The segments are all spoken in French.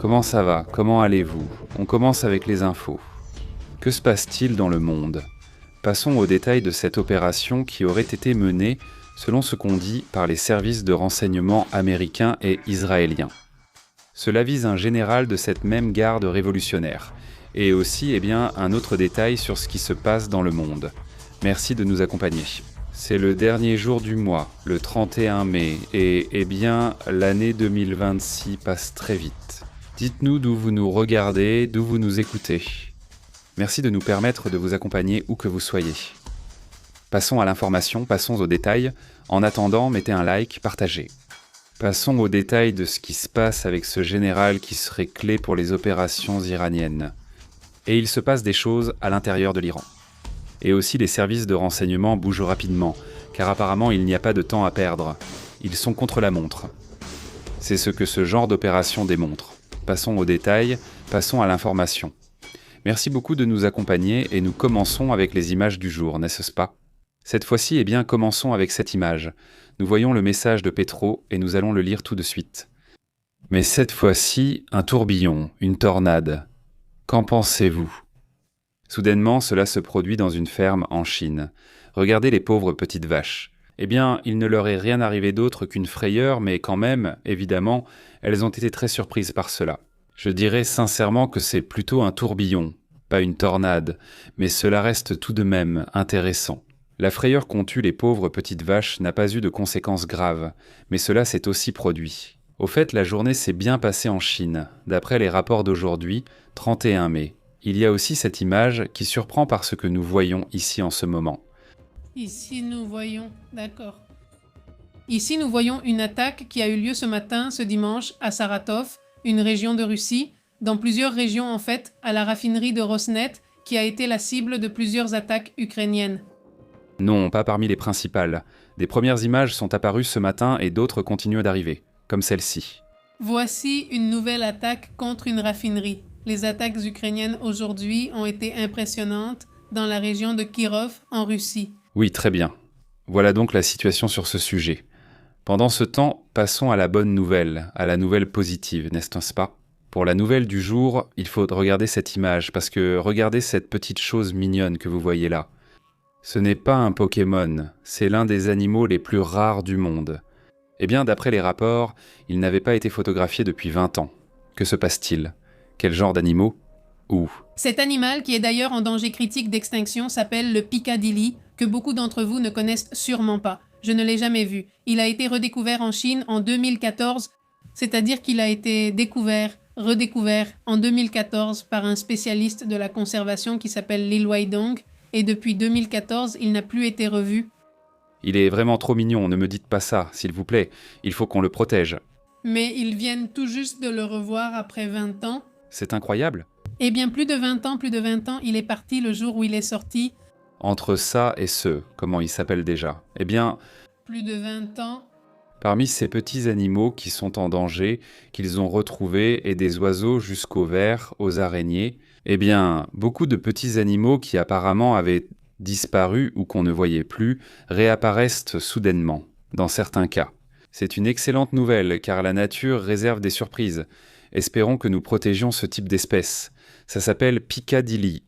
Comment ça va? Comment allez-vous? On commence avec les infos. Que se passe-t-il dans le monde? Passons aux détails de cette opération qui aurait été menée, selon ce qu'on dit, par les services de renseignement américains et israéliens. Cela vise un général de cette même garde révolutionnaire. Et aussi, un autre détail sur ce qui se passe dans le monde. Merci de nous accompagner. C'est le dernier jour du mois, le 31 mai, et l'année 2026 passe très vite. Dites-nous d'où vous nous regardez, d'où vous nous écoutez. Merci de nous permettre de vous accompagner où que vous soyez. Passons à l'information, passons aux détails. En attendant, mettez un like, partagez. Passons aux détails de ce qui se passe avec ce général qui serait clé pour les opérations iraniennes. Et il se passe des choses à l'intérieur de l'Iran. Et aussi les services de renseignement bougent rapidement, car apparemment il n'y a pas de temps à perdre. Ils sont contre la montre. C'est ce que ce genre d'opération démontre. Passons aux détails, passons à l'information. Merci beaucoup de nous accompagner et nous commençons avec les images du jour, n'est-ce pas? Cette fois-ci, commençons avec cette image. Nous voyons le message de Petro et nous allons le lire tout de suite. Mais cette fois-ci, un tourbillon, une tornade. Qu'en pensez-vous? Soudainement, cela se produit dans une ferme en Chine. Regardez les pauvres petites vaches. Il ne leur est rien arrivé d'autre qu'une frayeur, mais quand même, évidemment, elles ont été très surprises par cela. Je dirais sincèrement que c'est plutôt un tourbillon, pas une tornade, mais cela reste tout de même intéressant. La frayeur qu'ont eue les pauvres petites vaches n'a pas eu de conséquences graves, mais cela s'est aussi produit. Au fait, la journée s'est bien passée en Chine, d'après les rapports d'aujourd'hui, 31 mai. Il y a aussi cette image qui surprend par ce que nous voyons ici en ce moment. Ici nous voyons, d'accord. Ici nous voyons une attaque qui a eu lieu ce dimanche, à Saratov, une région de Russie, dans plusieurs régions en fait, à la raffinerie de Rosneft, qui a été la cible de plusieurs attaques ukrainiennes. Non, pas parmi les principales. Des premières images sont apparues ce matin et d'autres continuent d'arriver, comme celle-ci. Voici une nouvelle attaque contre une raffinerie. Les attaques ukrainiennes aujourd'hui ont été impressionnantes dans la région de Kirov, en Russie. Oui, très bien. Voilà donc la situation sur ce sujet. Pendant ce temps, passons à la bonne nouvelle, à la nouvelle positive, n'est-ce pas? Pour la nouvelle du jour, il faut regarder cette image, parce que regardez cette petite chose mignonne que vous voyez là. Ce n'est pas un Pokémon, c'est l'un des animaux les plus rares du monde. D'après les rapports, il n'avait pas été photographié depuis 20 ans. Que se passe-t-il? Quel genre d'animaux? Où? Cet animal, qui est d'ailleurs en danger critique d'extinction, s'appelle le Piccadilly, que beaucoup d'entre vous ne connaissent sûrement pas. Je ne l'ai jamais vu. Il a été redécouvert en Chine en 2014, c'est-à-dire qu'il a été redécouvert en 2014 par un spécialiste de la conservation qui s'appelle Lil Weidong, et depuis 2014, il n'a plus été revu. Il est vraiment trop mignon, ne me dites pas ça, s'il vous plaît. Il faut qu'on le protège. Mais ils viennent tout juste de le revoir après 20 ans. C'est incroyable. Plus de 20 ans, il est parti le jour où il est sorti. Entre ça et ce, comment il s'appelle déjà? Plus de 20 ans. Parmi ces petits animaux qui sont en danger, qu'ils ont retrouvés, et des oiseaux jusqu'aux vers, aux araignées, beaucoup de petits animaux qui apparemment avaient disparu ou qu'on ne voyait plus, réapparaissent soudainement, dans certains cas. C'est une excellente nouvelle, car la nature réserve des surprises. Espérons que nous protégions ce type d'espèce. Ça s'appelle Piccadilly.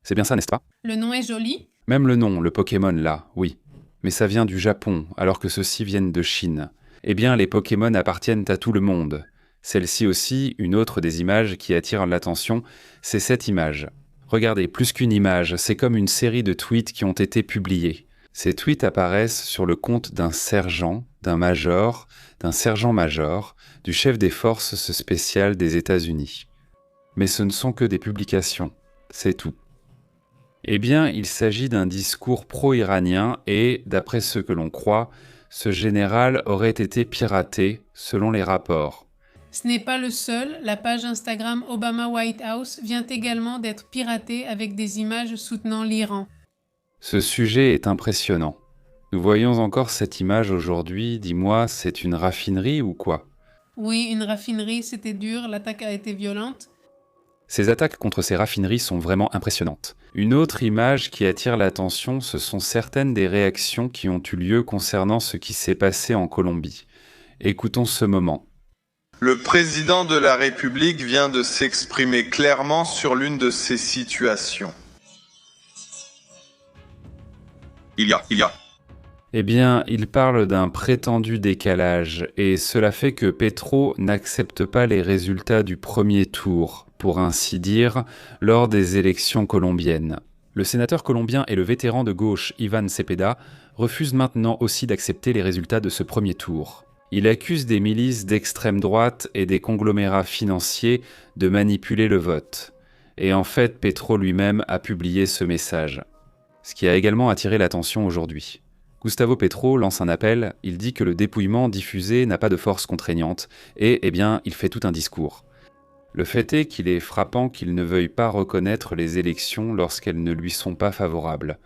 C'est bien ça, n'est-ce pas? Le nom est joli. Même le nom, le Pokémon là, oui. Mais ça vient du Japon, alors que ceux-ci viennent de Chine. Les Pokémon appartiennent à tout le monde. Celle-ci aussi, une autre des images qui attire l'attention, c'est cette image. Regardez, plus qu'une image, c'est comme une série de tweets qui ont été publiés. Ces tweets apparaissent sur le compte d'un sergent, d'un sergent-major, du chef des forces spéciales des États-Unis. Mais ce ne sont que des publications, c'est tout. Il s'agit d'un discours pro-iranien et, d'après ce que l'on croit, ce général aurait été piraté, selon les rapports. Ce n'est pas le seul, la page Instagram Obama White House vient également d'être piratée avec des images soutenant l'Iran. Ce sujet est impressionnant. Nous voyons encore cette image aujourd'hui, dis-moi, c'est une raffinerie ou quoi? Oui, une raffinerie, c'était dur, l'attaque a été violente. Ces attaques contre ces raffineries sont vraiment impressionnantes. Une autre image qui attire l'attention, ce sont certaines des réactions qui ont eu lieu concernant ce qui s'est passé en Colombie. Écoutons ce moment. Le président de la République vient de s'exprimer clairement sur l'une de ces situations. Il y a. Eh bien, il parle d'un prétendu décalage, et cela fait que Petro n'accepte pas les résultats du premier tour, pour ainsi dire, lors des élections colombiennes. Le sénateur colombien et le vétéran de gauche Iván Cepeda refuse maintenant aussi d'accepter les résultats de ce premier tour. Il accuse des milices d'extrême droite et des conglomérats financiers de manipuler le vote. Et en fait, Petro lui-même a publié ce message. Ce qui a également attiré l'attention aujourd'hui. Gustavo Petro lance un appel, il dit que le dépouillement diffusé n'a pas de force contraignante, et, il fait tout un discours. Le fait est qu'il est frappant qu'il ne veuille pas reconnaître les élections lorsqu'elles ne lui sont pas favorables.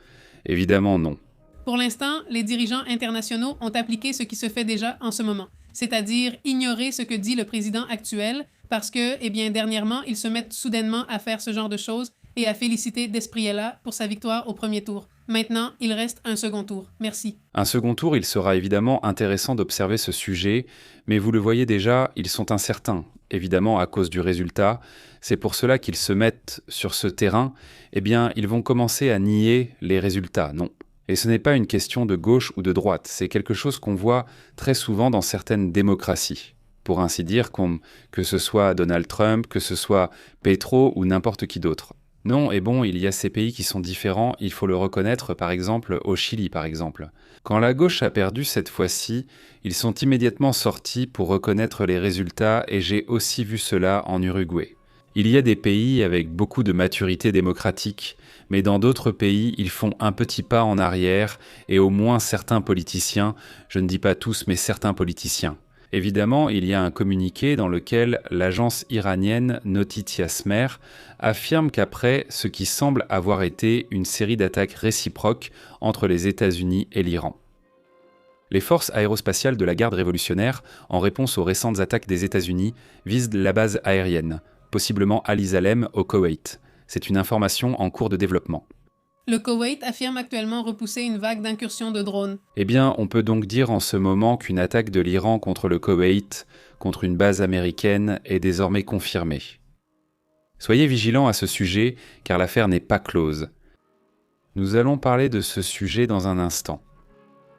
Évidemment non. Pour l'instant, les dirigeants internationaux ont appliqué ce qui se fait déjà en ce moment, c'est-à-dire ignorer ce que dit le président actuel, parce que, dernièrement, ils se mettent soudainement à faire ce genre de choses et à féliciter Despriella pour sa victoire au premier tour. Maintenant, il reste un second tour. Merci. Un second tour, il sera évidemment intéressant d'observer ce sujet, mais vous le voyez déjà, ils sont incertains, évidemment à cause du résultat. C'est pour cela qu'ils se mettent sur ce terrain. Ils vont commencer à nier les résultats, non. Et ce n'est pas une question de gauche ou de droite, c'est quelque chose qu'on voit très souvent dans certaines démocraties. Pour ainsi dire, que ce soit Donald Trump, que ce soit Petro ou n'importe qui d'autre. Non, il y a ces pays qui sont différents, il faut le reconnaître, par exemple, au Chili, par exemple. Quand la gauche a perdu cette fois-ci, ils sont immédiatement sortis pour reconnaître les résultats et j'ai aussi vu cela en Uruguay. Il y a des pays avec beaucoup de maturité démocratique, mais dans d'autres pays, ils font un petit pas en arrière et au moins certains politiciens, je ne dis pas tous, mais certains politiciens. Évidemment, il y a un communiqué dans lequel l'agence iranienne Notitia Smer affirme qu'après ce qui semble avoir été une série d'attaques réciproques entre les États-Unis et l'Iran. Les forces aérospatiales de la garde révolutionnaire, en réponse aux récentes attaques des États-Unis, visent la base aérienne, possiblement Al Izalem au Koweït. C'est une information en cours de développement. Le Koweït affirme actuellement repousser une vague d'incursions de drones. On peut donc dire en ce moment qu'une attaque de l'Iran contre le Koweït, contre une base américaine, est désormais confirmée. Soyez vigilants à ce sujet, car l'affaire n'est pas close. Nous allons parler de ce sujet dans un instant.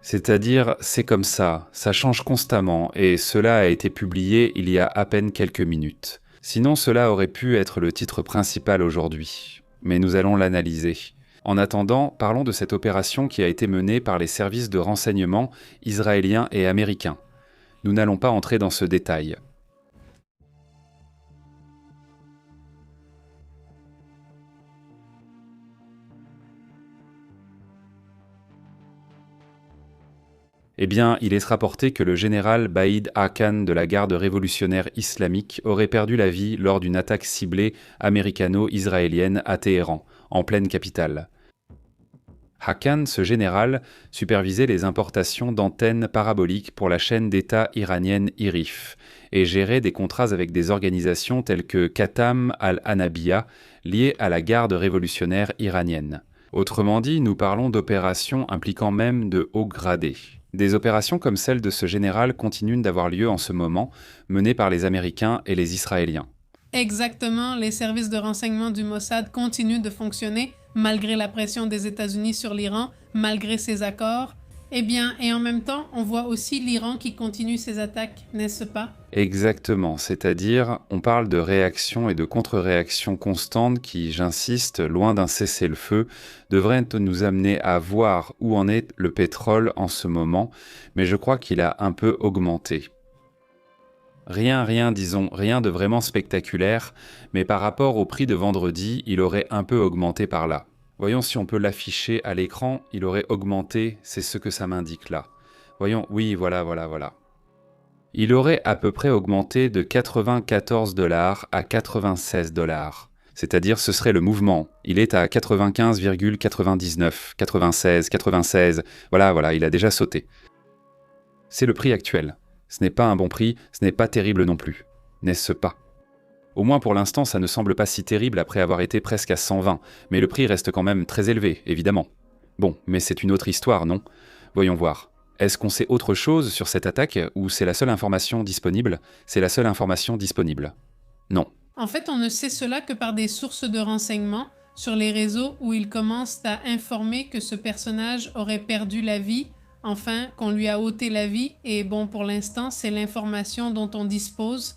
C'est-à-dire, c'est comme ça change constamment, et cela a été publié il y a à peine quelques minutes. Sinon, cela aurait pu être le titre principal aujourd'hui, mais nous allons l'analyser. En attendant, parlons de cette opération qui a été menée par les services de renseignement israéliens et américains. Nous n'allons pas entrer dans ce détail. Il est rapporté que le général Baïd Hakan de la garde révolutionnaire islamique aurait perdu la vie lors d'une attaque ciblée américano-israélienne à Téhéran, en pleine capitale. Hakan, ce général, supervisait les importations d'antennes paraboliques pour la chaîne d'État iranienne IRIF et gérait des contrats avec des organisations telles que Khatam al-Hanabiya, liées à la garde révolutionnaire iranienne. Autrement dit, nous parlons d'opérations impliquant même de hauts gradés. Des opérations comme celle de ce général continuent d'avoir lieu en ce moment, menées par les Américains et les Israéliens. Exactement, les services de renseignement du Mossad continuent de fonctionner malgré la pression des États-Unis sur l'Iran, malgré ces accords. Et en même temps, on voit aussi l'Iran qui continue ses attaques, n'est-ce pas? Exactement, c'est-à-dire, on parle de réaction et de contre-réaction constante qui, j'insiste, loin d'un cessez-le-feu, devraient nous amener à voir où en est le pétrole en ce moment, mais je crois qu'il a un peu augmenté. Rien de vraiment spectaculaire, mais par rapport au prix de vendredi, il aurait un peu augmenté par là. Voyons si on peut l'afficher à l'écran, il aurait augmenté, c'est ce que ça m'indique là. Voyons, oui, voilà. Il aurait à peu près augmenté de 94 $ à 96 $. C'est-à-dire ce serait le mouvement. Il est à 95,99, 96, voilà, il a déjà sauté. C'est le prix actuel. Ce n'est pas un bon prix, ce n'est pas terrible non plus. N'est-ce pas? Au moins pour l'instant, ça ne semble pas si terrible après avoir été presque à 120, mais le prix reste quand même très élevé, évidemment. Bon, mais c'est une autre histoire, non? Voyons voir. Est-ce qu'on sait autre chose sur cette attaque ou c'est la seule information disponible? C'est la seule information disponible. Non. En fait, on ne sait cela que par des sources de renseignements sur les réseaux où ils commencent à informer que ce personnage aurait perdu la vie, enfin qu'on lui a ôté la vie, et bon, pour l'instant, c'est l'information dont on dispose.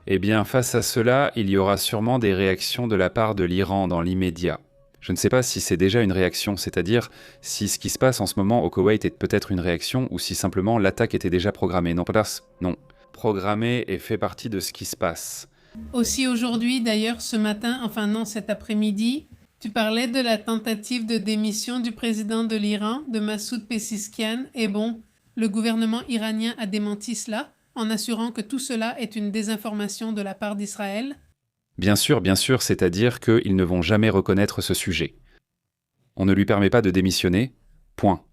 Eh bien, face à cela, il y aura sûrement des réactions de la part de l'Iran dans l'immédiat. Je ne sais pas si c'est déjà une réaction, c'est-à-dire si ce qui se passe en ce moment au Koweït est peut-être une réaction ou si simplement l'attaque était déjà programmée. Non, non. Programmée et fait partie de ce qui se passe. Aussi aujourd'hui, d'ailleurs, ce matin, enfin non, cet après-midi, tu parlais de la tentative de démission du président de l'Iran, de Massoud Pezeshkian, et bon, le gouvernement iranien a démenti cela, en assurant que tout cela est une désinformation de la part d'Israël. Bien sûr, c'est-à-dire qu'ils ne vont jamais reconnaître ce sujet. On ne lui permet pas de démissionner, point.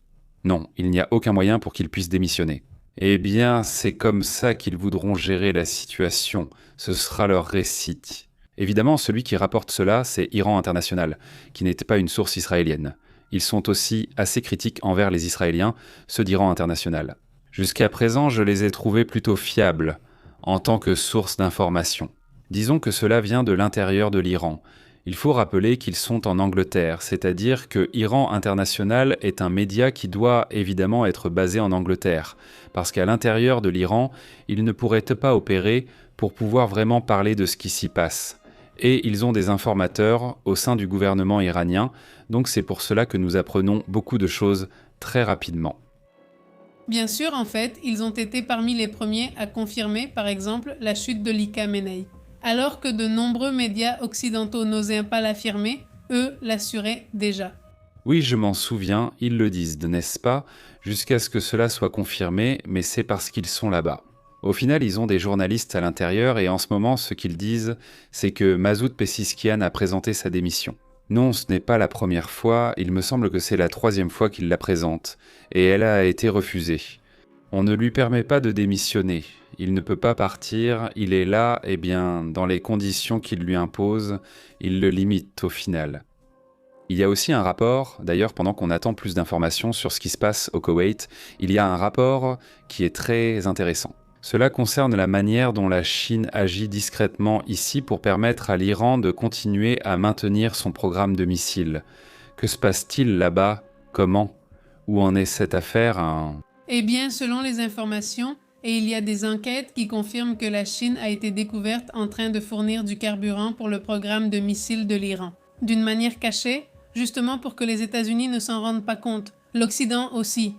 Non, il n'y a aucun moyen pour qu'il puisse démissionner. Eh bien, c'est comme ça qu'ils voudront gérer la situation. Ce sera leur récit. Évidemment, celui qui rapporte cela, c'est Iran International, qui n'était pas une source israélienne. Ils sont aussi assez critiques envers les Israéliens, ceux d'Iran International. Jusqu'à présent, je les ai trouvés plutôt fiables, en tant que source d'information. Disons que cela vient de l'intérieur de l'Iran. Il faut rappeler qu'ils sont en Angleterre, c'est-à-dire que Iran International est un média qui doit évidemment être basé en Angleterre, parce qu'à l'intérieur de l'Iran, ils ne pourraient pas opérer pour pouvoir vraiment parler de ce qui s'y passe. Et ils ont des informateurs au sein du gouvernement iranien, donc c'est pour cela que nous apprenons beaucoup de choses très rapidement. Bien sûr, en fait, ils ont été parmi les premiers à confirmer, par exemple, la chute de Ali Khamenei. Alors que de nombreux médias occidentaux n'osaient pas l'affirmer, eux l'assuraient déjà. Oui, je m'en souviens, ils le disent, n'est-ce pas, jusqu'à ce que cela soit confirmé, mais c'est parce qu'ils sont là-bas. Au final, ils ont des journalistes à l'intérieur et en ce moment, ce qu'ils disent, c'est que Massoud Pezeshkian a présenté sa démission. Non, ce n'est pas la première fois, il me semble que c'est la 3e fois qu'il la présente, et elle a été refusée. On ne lui permet pas de démissionner, il ne peut pas partir, il est là, et bien, dans les conditions qu'il lui impose, il le limite au final. Il y a aussi un rapport, d'ailleurs pendant qu'on attend plus d'informations sur ce qui se passe au Koweït, il y a un rapport qui est très intéressant. Cela concerne la manière dont la Chine agit discrètement ici pour permettre à l'Iran de continuer à maintenir son programme de missiles. Que se passe-t-il là-bas? Comment? Où en est cette affaire? Eh bien, selon les informations, et il y a des enquêtes qui confirment que la Chine a été découverte en train de fournir du carburant pour le programme de missiles de l'Iran. D'une manière cachée, justement pour que les États-Unis ne s'en rendent pas compte. L'Occident aussi.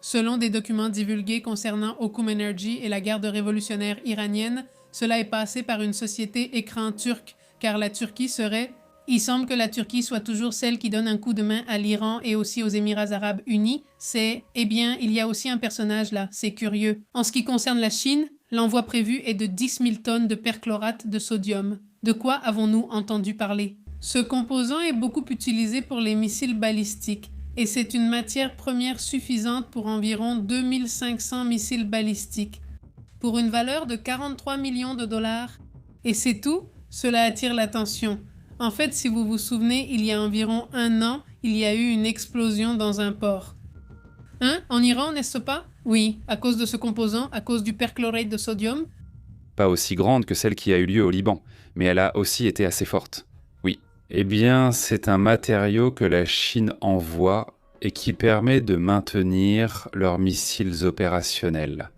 Selon des documents divulgués concernant Okum Energy et la garde révolutionnaire iranienne, cela est passé par une société écran turque, car la Turquie serait... Il semble que la Turquie soit toujours celle qui donne un coup de main à l'Iran et aussi aux Émirats arabes unis. Eh bien, il y a aussi un personnage là, c'est curieux. En ce qui concerne la Chine, l'envoi prévu est de 10 000 tonnes de perchlorate de sodium. De quoi avons-nous entendu parler? Ce composant est beaucoup utilisé pour les missiles balistiques. Et c'est une matière première suffisante pour environ 2500 missiles balistiques, pour une valeur de 43 millions de dollars. Et c'est tout? Cela attire l'attention. En fait, si vous vous souvenez, il y a environ 1 an, il y a eu une explosion dans un port. En Iran, n'est-ce pas? Oui, à cause de ce composant, à cause du perchlorate de sodium. Pas aussi grande que celle qui a eu lieu au Liban, mais elle a aussi été assez forte. Oui. Eh bien, c'est un matériau que la Chine envoie et qui permet de maintenir leurs missiles opérationnels.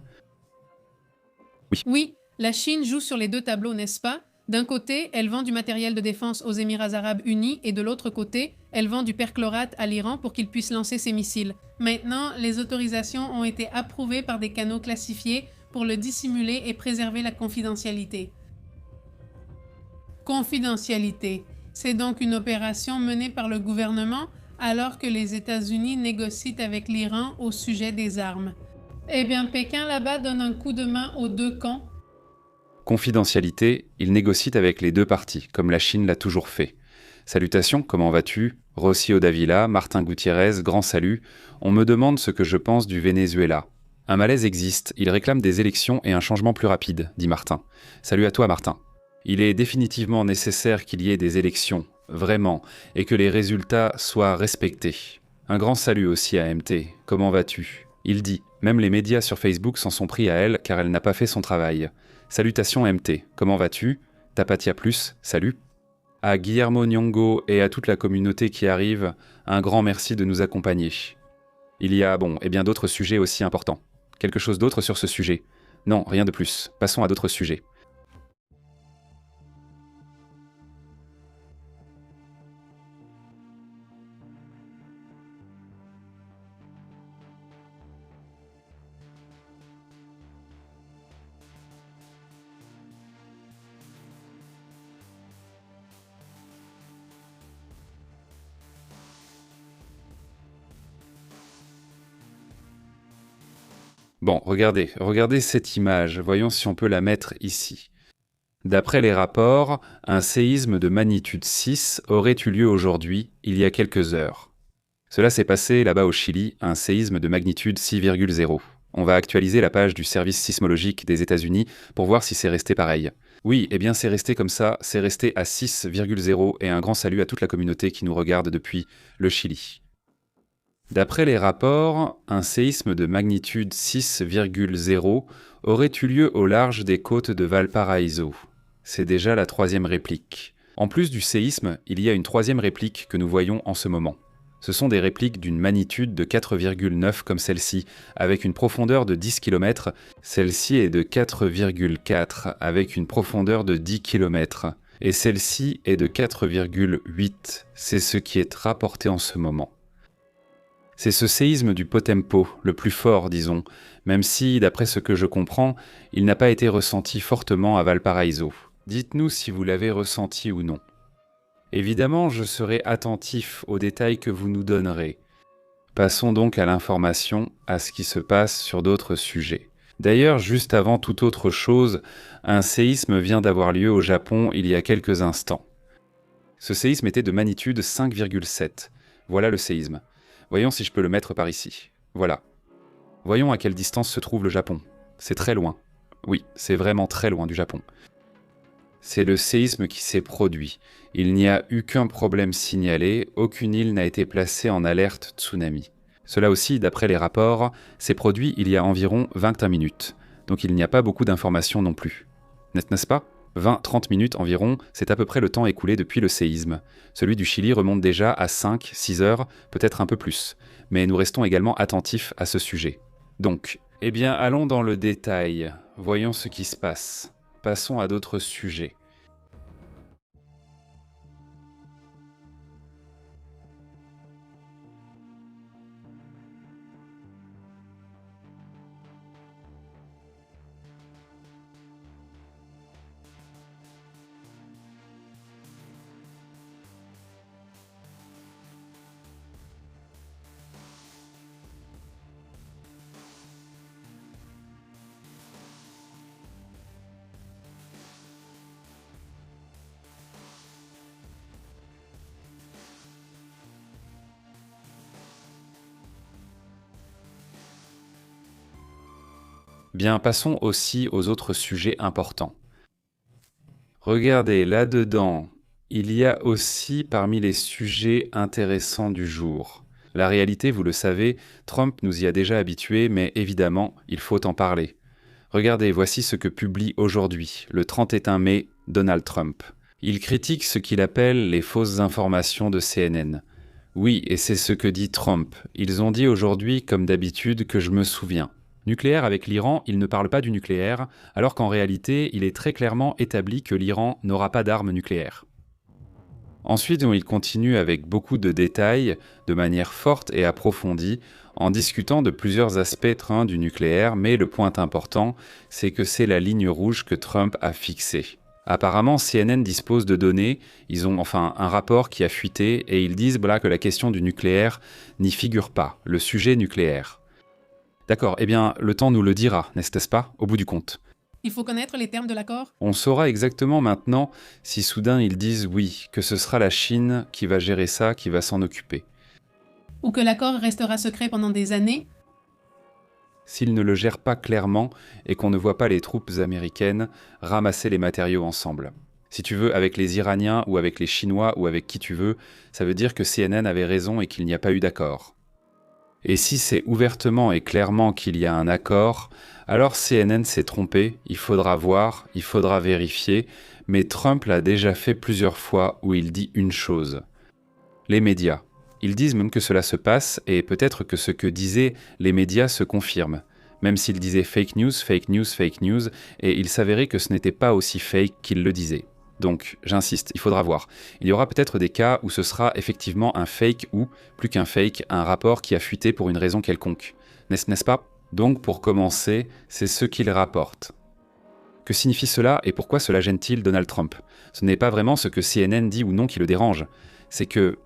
Oui, la Chine joue sur les 2 tableaux, n'est-ce pas? D'un côté, elle vend du matériel de défense aux Émirats arabes unis et de l'autre côté, elle vend du perchlorate à l'Iran pour qu'il puisse lancer ses missiles. Maintenant, les autorisations ont été approuvées par des canaux classifiés pour le dissimuler et préserver la confidentialité. Confidentialité. C'est donc une opération menée par le gouvernement alors que les États-Unis négocient avec l'Iran au sujet des armes. Eh bien, Pékin là-bas donne un coup de main aux 2 camps. Confidentialité, il négocie avec les 2 parties, comme la Chine l'a toujours fait. Salutations, comment vas-tu? Rocio Davila, Martin Gutiérrez, grand salut. On me demande ce que je pense du Venezuela. Un malaise existe, il réclame des élections et un changement plus rapide, dit Martin. Salut à toi, Martin. Il est définitivement nécessaire qu'il y ait des élections, vraiment, et que les résultats soient respectés. Un grand salut aussi à MT, comment vas-tu? Il dit Même les médias sur Facebook s'en sont pris à elle car elle n'a pas fait son travail. Salutations MT, comment vas-tu? Tapatia Plus, salut. À Guillermo Nyong'o et à toute la communauté qui arrive, un grand merci de nous accompagner. Il y a, et bien d'autres sujets aussi importants. Quelque chose d'autre sur ce sujet? Non, rien de plus. Passons à d'autres sujets. Bon, regardez cette image, voyons si on peut la mettre ici. D'après les rapports, un séisme de magnitude 6 aurait eu lieu aujourd'hui, il y a quelques heures. Cela s'est passé là-bas au Chili, un séisme de magnitude 6,0. On va actualiser la page du service sismologique des États-Unis pour voir si c'est resté pareil. Oui, eh bien c'est resté comme ça, c'est resté à 6,0 et un grand salut à toute la communauté qui nous regarde depuis le Chili. D'après les rapports, un séisme de magnitude 6,0 aurait eu lieu au large des côtes de Valparaíso. C'est déjà la 3e réplique. En plus du séisme, il y a une 3e réplique que nous voyons en ce moment. Ce sont des répliques d'une magnitude de 4,9 comme celle-ci, avec une profondeur de 10 km. Celle-ci est de 4,4 avec une profondeur de 10 km. Et celle-ci est de 4,8. C'est ce qui est rapporté en ce moment. C'est ce séisme du Potempo, le plus fort, disons, même si, d'après ce que je comprends, il n'a pas été ressenti fortement à Valparaíso. Dites-nous si vous l'avez ressenti ou non. Évidemment, je serai attentif aux détails que vous nous donnerez. Passons donc à l'information, à ce qui se passe sur d'autres sujets. D'ailleurs, juste avant toute autre chose, un séisme vient d'avoir lieu au Japon il y a quelques instants. Ce séisme était de magnitude 5,7. Voilà le séisme. Voyons si je peux le mettre par ici. Voilà. Voyons à quelle distance se trouve le Japon. C'est très loin. Oui, c'est vraiment très loin du Japon. C'est le séisme qui s'est produit. Il n'y a eu qu'un problème signalé, aucune île n'a été placée en alerte tsunami. Cela aussi, d'après les rapports, s'est produit il y a environ 21 minutes. Donc il n'y a pas beaucoup d'informations non plus. N'est-ce pas ? 20-30 minutes environ, c'est à peu près le temps écoulé depuis le séisme. Celui du Chili remonte déjà à 5-6 heures, peut-être un peu plus. Mais nous restons également attentifs à ce sujet. Donc, allons dans le détail. Voyons ce qui se passe. Passons à d'autres sujets. Bien, passons aussi aux autres sujets importants. Regardez, là-dedans, il y a aussi parmi les sujets intéressants du jour. La réalité, vous le savez, Trump nous y a déjà habitués, mais évidemment, il faut en parler. Regardez, voici ce que publie aujourd'hui, le 31 mai, Donald Trump. Il critique ce qu'il appelle les fausses informations de CNN. Oui, et c'est ce que dit Trump. Ils ont dit aujourd'hui, comme d'habitude, que je me souviens. Nucléaire avec l'Iran, il ne parle pas du nucléaire, alors qu'en réalité, il est très clairement établi que l'Iran n'aura pas d'armes nucléaires. Ensuite, il continue avec beaucoup de détails, de manière forte et approfondie, en discutant de plusieurs aspects du nucléaire, mais le point important, c'est que c'est la ligne rouge que Trump a fixée. Apparemment, CNN dispose de données, ils ont un rapport qui a fuité, et ils disent que la question du nucléaire n'y figure pas, le sujet nucléaire. D'accord, le temps nous le dira, n'est-ce pas, au bout du compte. Il faut connaître les termes de l'accord? On saura exactement maintenant si soudain ils disent oui, que ce sera la Chine qui va gérer ça, qui va s'en occuper. Ou que l'accord restera secret pendant des années? S'ils ne le gèrent pas clairement et qu'on ne voit pas les troupes américaines ramasser les matériaux ensemble. Si tu veux, avec les Iraniens ou avec les Chinois ou avec qui tu veux, ça veut dire que CNN avait raison et qu'il n'y a pas eu d'accord. Et si c'est ouvertement et clairement qu'il y a un accord, alors CNN s'est trompé, il faudra voir, il faudra vérifier, mais Trump l'a déjà fait plusieurs fois où il dit une chose. Les médias. Ils disent même que cela se passe et peut-être que ce que disaient les médias se confirme. Même s'ils disaient fake news, fake news, fake news, et il s'avérait que ce n'était pas aussi fake qu'ils le disaient. Donc, j'insiste, il faudra voir. Il y aura peut-être des cas où ce sera effectivement un fake ou, plus qu'un fake, un rapport qui a fuité pour une raison quelconque. N'est-ce pas ? Donc, pour commencer, c'est ce qu'il rapporte. Que signifie cela et pourquoi cela gêne-t-il Donald Trump ? Ce n'est pas vraiment ce que CNN dit ou non qui le dérange. C'est que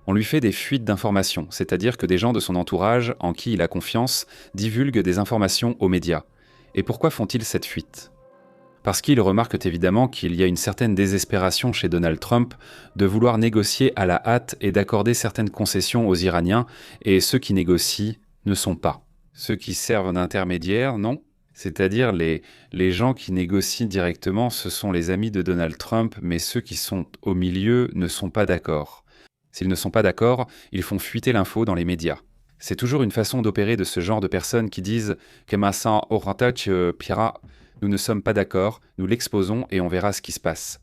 on lui fait des fuites d'informations, c'est-à-dire que des gens de son entourage, en qui il a confiance, divulguent des informations aux médias. Et pourquoi font-ils cette fuite ? Parce qu'ils remarquent évidemment qu'il y a une certaine désespération chez Donald Trump de vouloir négocier à la hâte et d'accorder certaines concessions aux Iraniens, et ceux qui négocient ne sont pas. Ceux qui servent d'intermédiaires, non ? C'est-à-dire les gens qui négocient directement, ce sont les amis de Donald Trump, mais ceux qui sont au milieu ne sont pas d'accord. S'ils ne sont pas d'accord, ils font fuiter l'info dans les médias. C'est toujours une façon d'opérer de ce genre de personnes qui disent « Kemasan orantach pira ». Nous ne sommes pas d'accord, nous l'exposons et on verra ce qui se passe.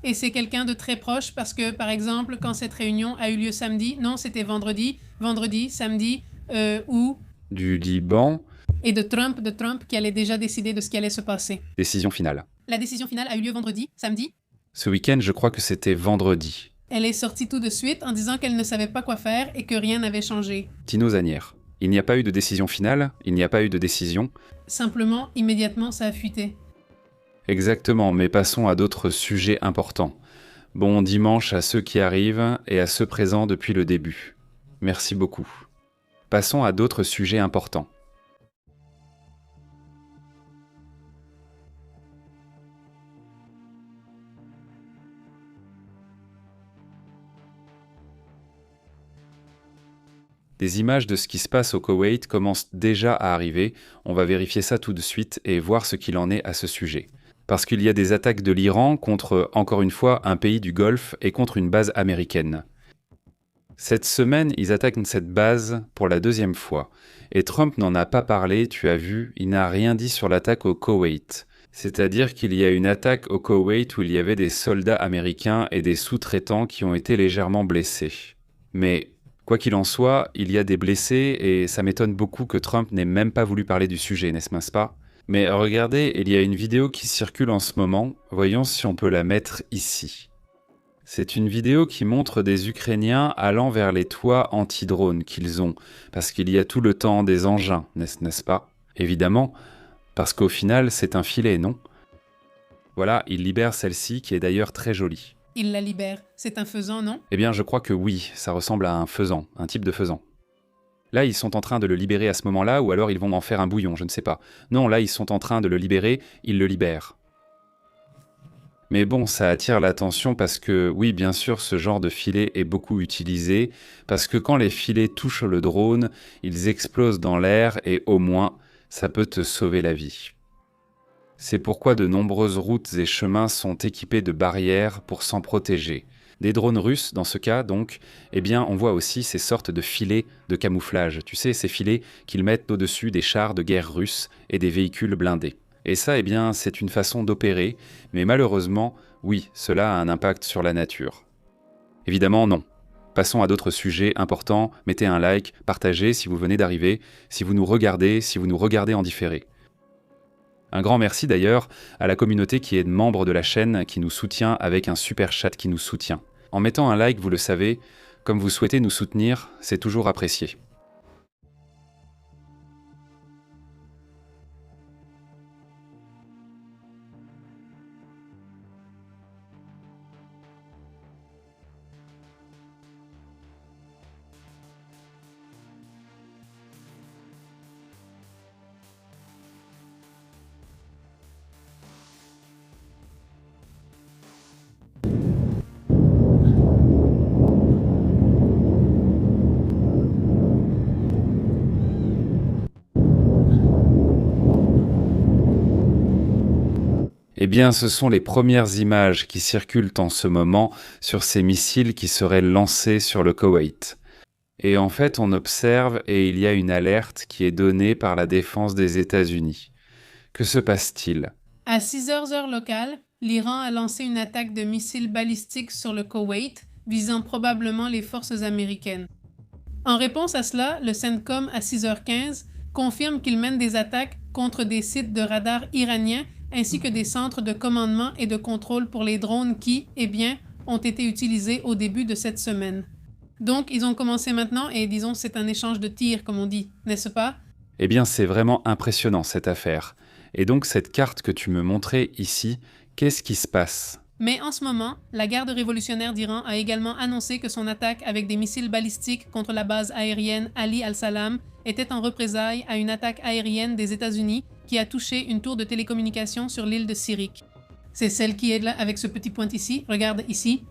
Et c'est quelqu'un de très proche parce que, par exemple, quand cette réunion a eu lieu samedi, non, c'était vendredi, samedi, où Du Liban. Et de Trump qui allait déjà décider de ce qui allait se passer. Décision finale. La décision finale a eu lieu vendredi, samedi. Ce week-end, je crois que c'était vendredi. Elle est sortie tout de suite en disant qu'elle ne savait pas quoi faire et que rien n'avait changé. Tino Zanière. Il n'y a pas eu de décision finale, il n'y a pas eu de décision. Simplement, immédiatement, ça a fuité. Exactement, mais passons à d'autres sujets importants. Bon dimanche à ceux qui arrivent et à ceux présents depuis le début. Merci beaucoup. Passons à d'autres sujets importants. Des images de ce qui se passe au Koweït commencent déjà à arriver, on va vérifier ça tout de suite et voir ce qu'il en est à ce sujet. Parce qu'il y a des attaques de l'Iran contre, encore une fois, un pays du Golfe et contre une base américaine. Cette semaine, ils attaquent cette base pour la deuxième fois. Et Trump n'en a pas parlé, tu as vu, il n'a rien dit sur l'attaque au Koweït. C'est-à-dire qu'il y a une attaque au Koweït où il y avait des soldats américains et des sous-traitants qui ont été légèrement blessés. Mais quoi qu'il en soit, il y a des blessés et ça m'étonne beaucoup que Trump n'ait même pas voulu parler du sujet, n'est-ce pas ? Mais regardez, il y a une vidéo qui circule en ce moment, voyons si on peut la mettre ici. C'est une vidéo qui montre des Ukrainiens allant vers les toits anti-drones qu'ils ont, parce qu'il y a tout le temps des engins, n'est-ce pas ? Évidemment, parce qu'au final c'est un filet, non ? Voilà, il libère celle-ci qui est d'ailleurs très jolie. Il la libère. C'est un faisan, non ? Eh bien, je crois que oui, ça ressemble à un faisan, un type de faisan. Là, ils sont en train de le libérer à ce moment-là, ou alors ils vont en faire un bouillon, je ne sais pas. Non, là, ils sont en train de le libérer, ils le libèrent. Mais bon, ça attire l'attention parce que, oui, bien sûr, ce genre de filet est beaucoup utilisé, parce que quand les filets touchent le drone, ils explosent dans l'air et au moins, ça peut te sauver la vie. C'est pourquoi de nombreuses routes et chemins sont équipés de barrières pour s'en protéger. Des drones russes, dans ce cas, donc, eh bien, on voit aussi ces sortes de filets de camouflage. Tu sais, ces filets qu'ils mettent au-dessus des chars de guerre russes et des véhicules blindés. Et ça, eh bien, c'est une façon d'opérer, mais malheureusement, oui, cela a un impact sur la nature. Évidemment, non. Passons à d'autres sujets importants. Mettez un like, partagez si vous venez d'arriver, si vous nous regardez en différé. Un grand merci d'ailleurs à la communauté qui est membre de la chaîne, qui nous soutient avec un super chat qui nous soutient. En mettant un like, vous le savez, comme vous souhaitez nous soutenir, c'est toujours apprécié. Eh bien, ce sont les premières images qui circulent en ce moment sur ces missiles qui seraient lancés sur le Koweït. Et en fait, on observe et il y a une alerte qui est donnée par la défense des États-Unis. Que se passe-t-il? À 6 heures locale, l'Iran a lancé une attaque de missiles balistiques sur le Koweït, visant probablement les forces américaines. En réponse à cela, le CENTCOM à 6h15 confirme qu'il mène des attaques contre des sites de radar iraniens ainsi que des centres de commandement et de contrôle pour les drones qui, ont été utilisés au début de cette semaine. Donc, ils ont commencé maintenant et disons c'est un échange de tirs, comme on dit, n'est-ce pas? Eh bien, c'est vraiment impressionnant cette affaire. Et donc, cette carte que tu me montrais ici, qu'est-ce qui se passe? Mais en ce moment, la garde révolutionnaire d'Iran a également annoncé que son attaque avec des missiles balistiques contre la base aérienne Ali al-Salam était en représailles à une attaque aérienne des États-Unis qui a touché une tour de télécommunication sur l'île de Sirik. C'est celle qui est là avec ce petit point ici, regarde ici.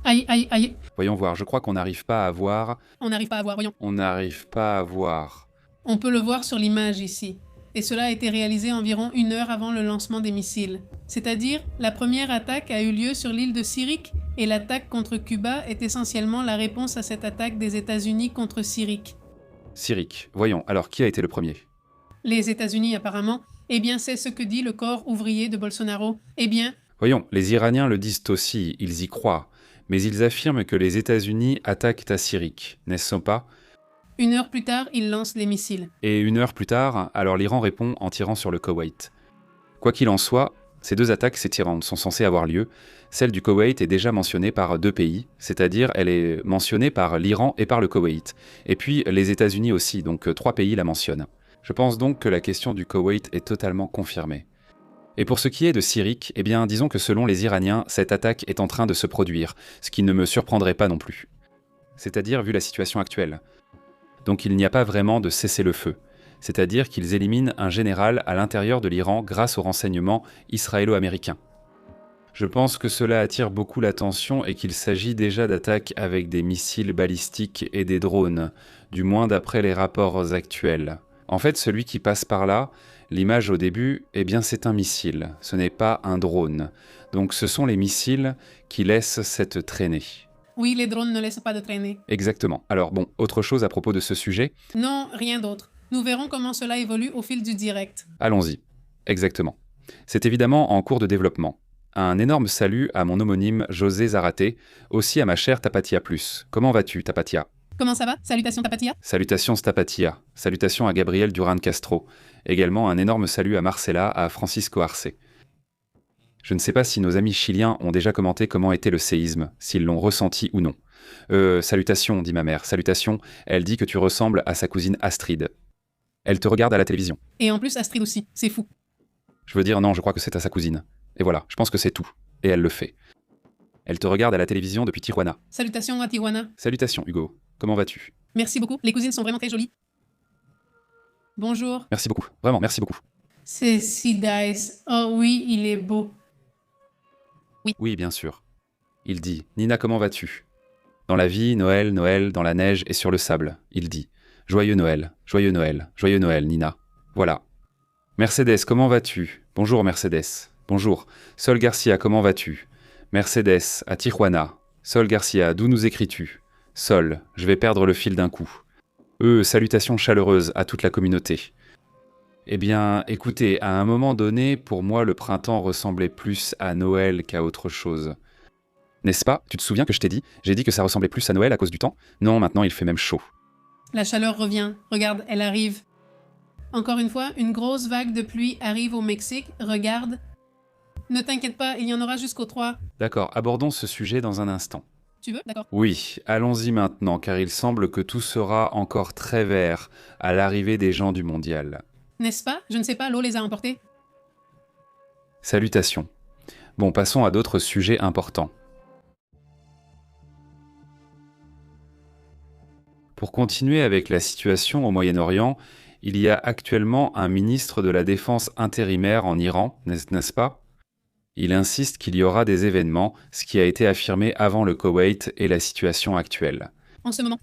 Aïe, aïe, aïe. Voyons voir, je crois qu'on n'arrive pas à voir. On n'arrive pas à voir, voyons. On n'arrive pas à voir. On peut le voir sur l'image ici. Et cela a été réalisé environ 1 heure avant le lancement des missiles. C'est-à-dire, la première attaque a eu lieu sur l'île de Sirik et l'attaque contre Cuba est essentiellement la réponse à cette attaque des États-Unis contre Sirik. Sirik, voyons, alors qui a été le premier? Les États-Unis apparemment. Eh bien, c'est ce que dit le corps ouvrier de Bolsonaro. Eh bien... Voyons, les Iraniens le disent aussi, ils y croient. Mais ils affirment que les États-Unis attaquent à Sirik, n'est-ce pas? 1 heure plus tard, ils lancent les missiles. Et 1 heure plus tard, alors l'Iran répond en tirant sur le Koweït. Quoi qu'il en soit, ces 2 attaques s'étirantes sont censées avoir lieu. Celle du Koweït est déjà mentionnée par 2 pays, c'est-à-dire elle est mentionnée par l'Iran et par le Koweït. Et puis les États-Unis aussi, donc 3 pays la mentionnent. Je pense donc que la question du Koweït est totalement confirmée. Et pour ce qui est de Sirik, eh bien disons que selon les Iraniens, cette attaque est en train de se produire, ce qui ne me surprendrait pas non plus. C'est-à-dire vu la situation actuelle. Donc il n'y a pas vraiment de cessez-le-feu. C'est-à-dire qu'ils éliminent un général à l'intérieur de l'Iran grâce aux renseignements israélo-américains. Je pense que cela attire beaucoup l'attention et qu'il s'agit déjà d'attaques avec des missiles balistiques et des drones, du moins d'après les rapports actuels. En fait, celui qui passe par là, l'image au début, eh bien c'est un missile, ce n'est pas un drone. Donc ce sont les missiles qui laissent cette traînée. Oui, les drones ne laissent pas de traîner. Exactement. Alors bon, autre chose à propos de ce sujet? Non, rien d'autre. Nous verrons comment cela évolue au fil du direct. Allons-y. Exactement. C'est évidemment en cours de développement. Un énorme salut à mon homonyme José Zaraté, aussi à ma chère Tapatia Plus. Comment vas-tu, Tapatia? Comment ça va? Salutations Tapatia. Salutations Tapatia. Salutations à Gabriel Durán Castro. Également un énorme salut à Marcela, à Francisco Arce. Je ne sais pas si nos amis chiliens ont déjà commenté comment était le séisme, s'ils l'ont ressenti ou non. Salutations, dit ma mère. Salutations, elle dit que tu ressembles à sa cousine Astrid. Elle te regarde à la télévision. Et en plus Astrid aussi, c'est fou. Je veux dire non, je crois que c'est à sa cousine. Et voilà, je pense que c'est tout. Et elle le fait. Elle te regarde à la télévision depuis Tijuana. Salutations à Tijuana. Salutations, Hugo. Comment vas-tu? Merci beaucoup, les cousines sont vraiment très jolies. Bonjour. Merci beaucoup, vraiment, merci beaucoup. C'est si nice. Oh oui, il est beau. Oui, bien sûr. Il dit, Nina, comment vas-tu? Dans la vie, Noël, Noël, dans la neige et sur le sable. Il dit, joyeux Noël, joyeux Noël, joyeux Noël, Nina. Voilà. Mercedes, comment vas-tu? Bonjour, Mercedes. Bonjour. Sol Garcia, comment vas-tu? Mercedes, à Tijuana. Sol Garcia, d'où nous écris-tu? Sol, je vais perdre le fil d'un coup. Salutations chaleureuses à toute la communauté. Eh bien, écoutez, à un moment donné, pour moi, le printemps ressemblait plus à Noël qu'à autre chose. N'est-ce pas? Tu te souviens que je t'ai dit? J'ai dit que ça ressemblait plus à Noël à cause du temps? Non, maintenant il fait même chaud. La chaleur revient. Regarde, elle arrive. Encore une fois, une grosse vague de pluie arrive au Mexique. Regarde. Ne t'inquiète pas, il y en aura jusqu'au 3. D'accord, abordons ce sujet dans un instant. Tu veux? D'accord. Oui, allons-y maintenant, car il semble que tout sera encore très vert à l'arrivée des gens du mondial. N'est-ce pas? Je ne sais pas, l'eau les a emportés. Salutations. Bon, passons à d'autres sujets importants. Pour continuer avec la situation au Moyen-Orient, il y a actuellement un ministre de la Défense intérimaire en Iran, n'est-ce pas? Il insiste qu'il y aura des événements, ce qui a été affirmé avant le Koweït et la situation actuelle. En ce moment.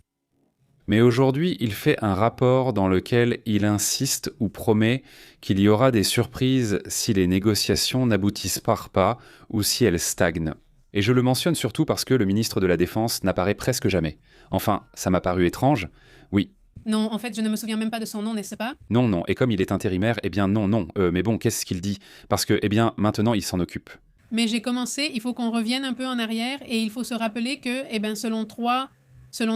Mais aujourd'hui, il fait un rapport dans lequel il insiste ou promet qu'il y aura des surprises si les négociations n'aboutissent pas ou si elles stagnent. Et je le mentionne surtout parce que le ministre de la Défense n'apparaît presque jamais. Enfin, ça m'a paru étrange. Oui, Non, en fait, je ne me souviens même pas de son nom, n'est-ce pas? non, non, et comme il est intérimaire, eh bien non, non. Mais bon, qu'est-ce qu'il dit? Parce que, eh bien, maintenant il s'en occupe. Mais j'ai commencé, il faut qu'on revienne un peu en arrière et il faut se rappeler que, selon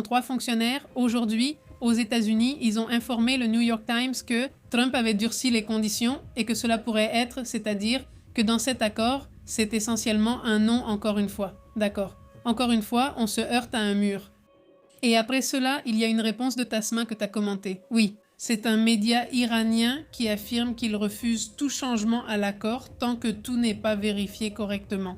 trois fonctionnaires, aujourd'hui, aux États-Unis, ils ont informé le New York Times que Trump avait durci les conditions et que cela pourrait être, c'est-à-dire que dans cet accord, c'est essentiellement un non encore une fois. D'accord. Encore une fois, on se heurte à un mur. Et après cela, il y a une réponse de Tasmin que tu as commentée. Oui, c'est un média iranien qui affirme qu'il refuse tout changement à l'accord tant que tout n'est pas vérifié correctement.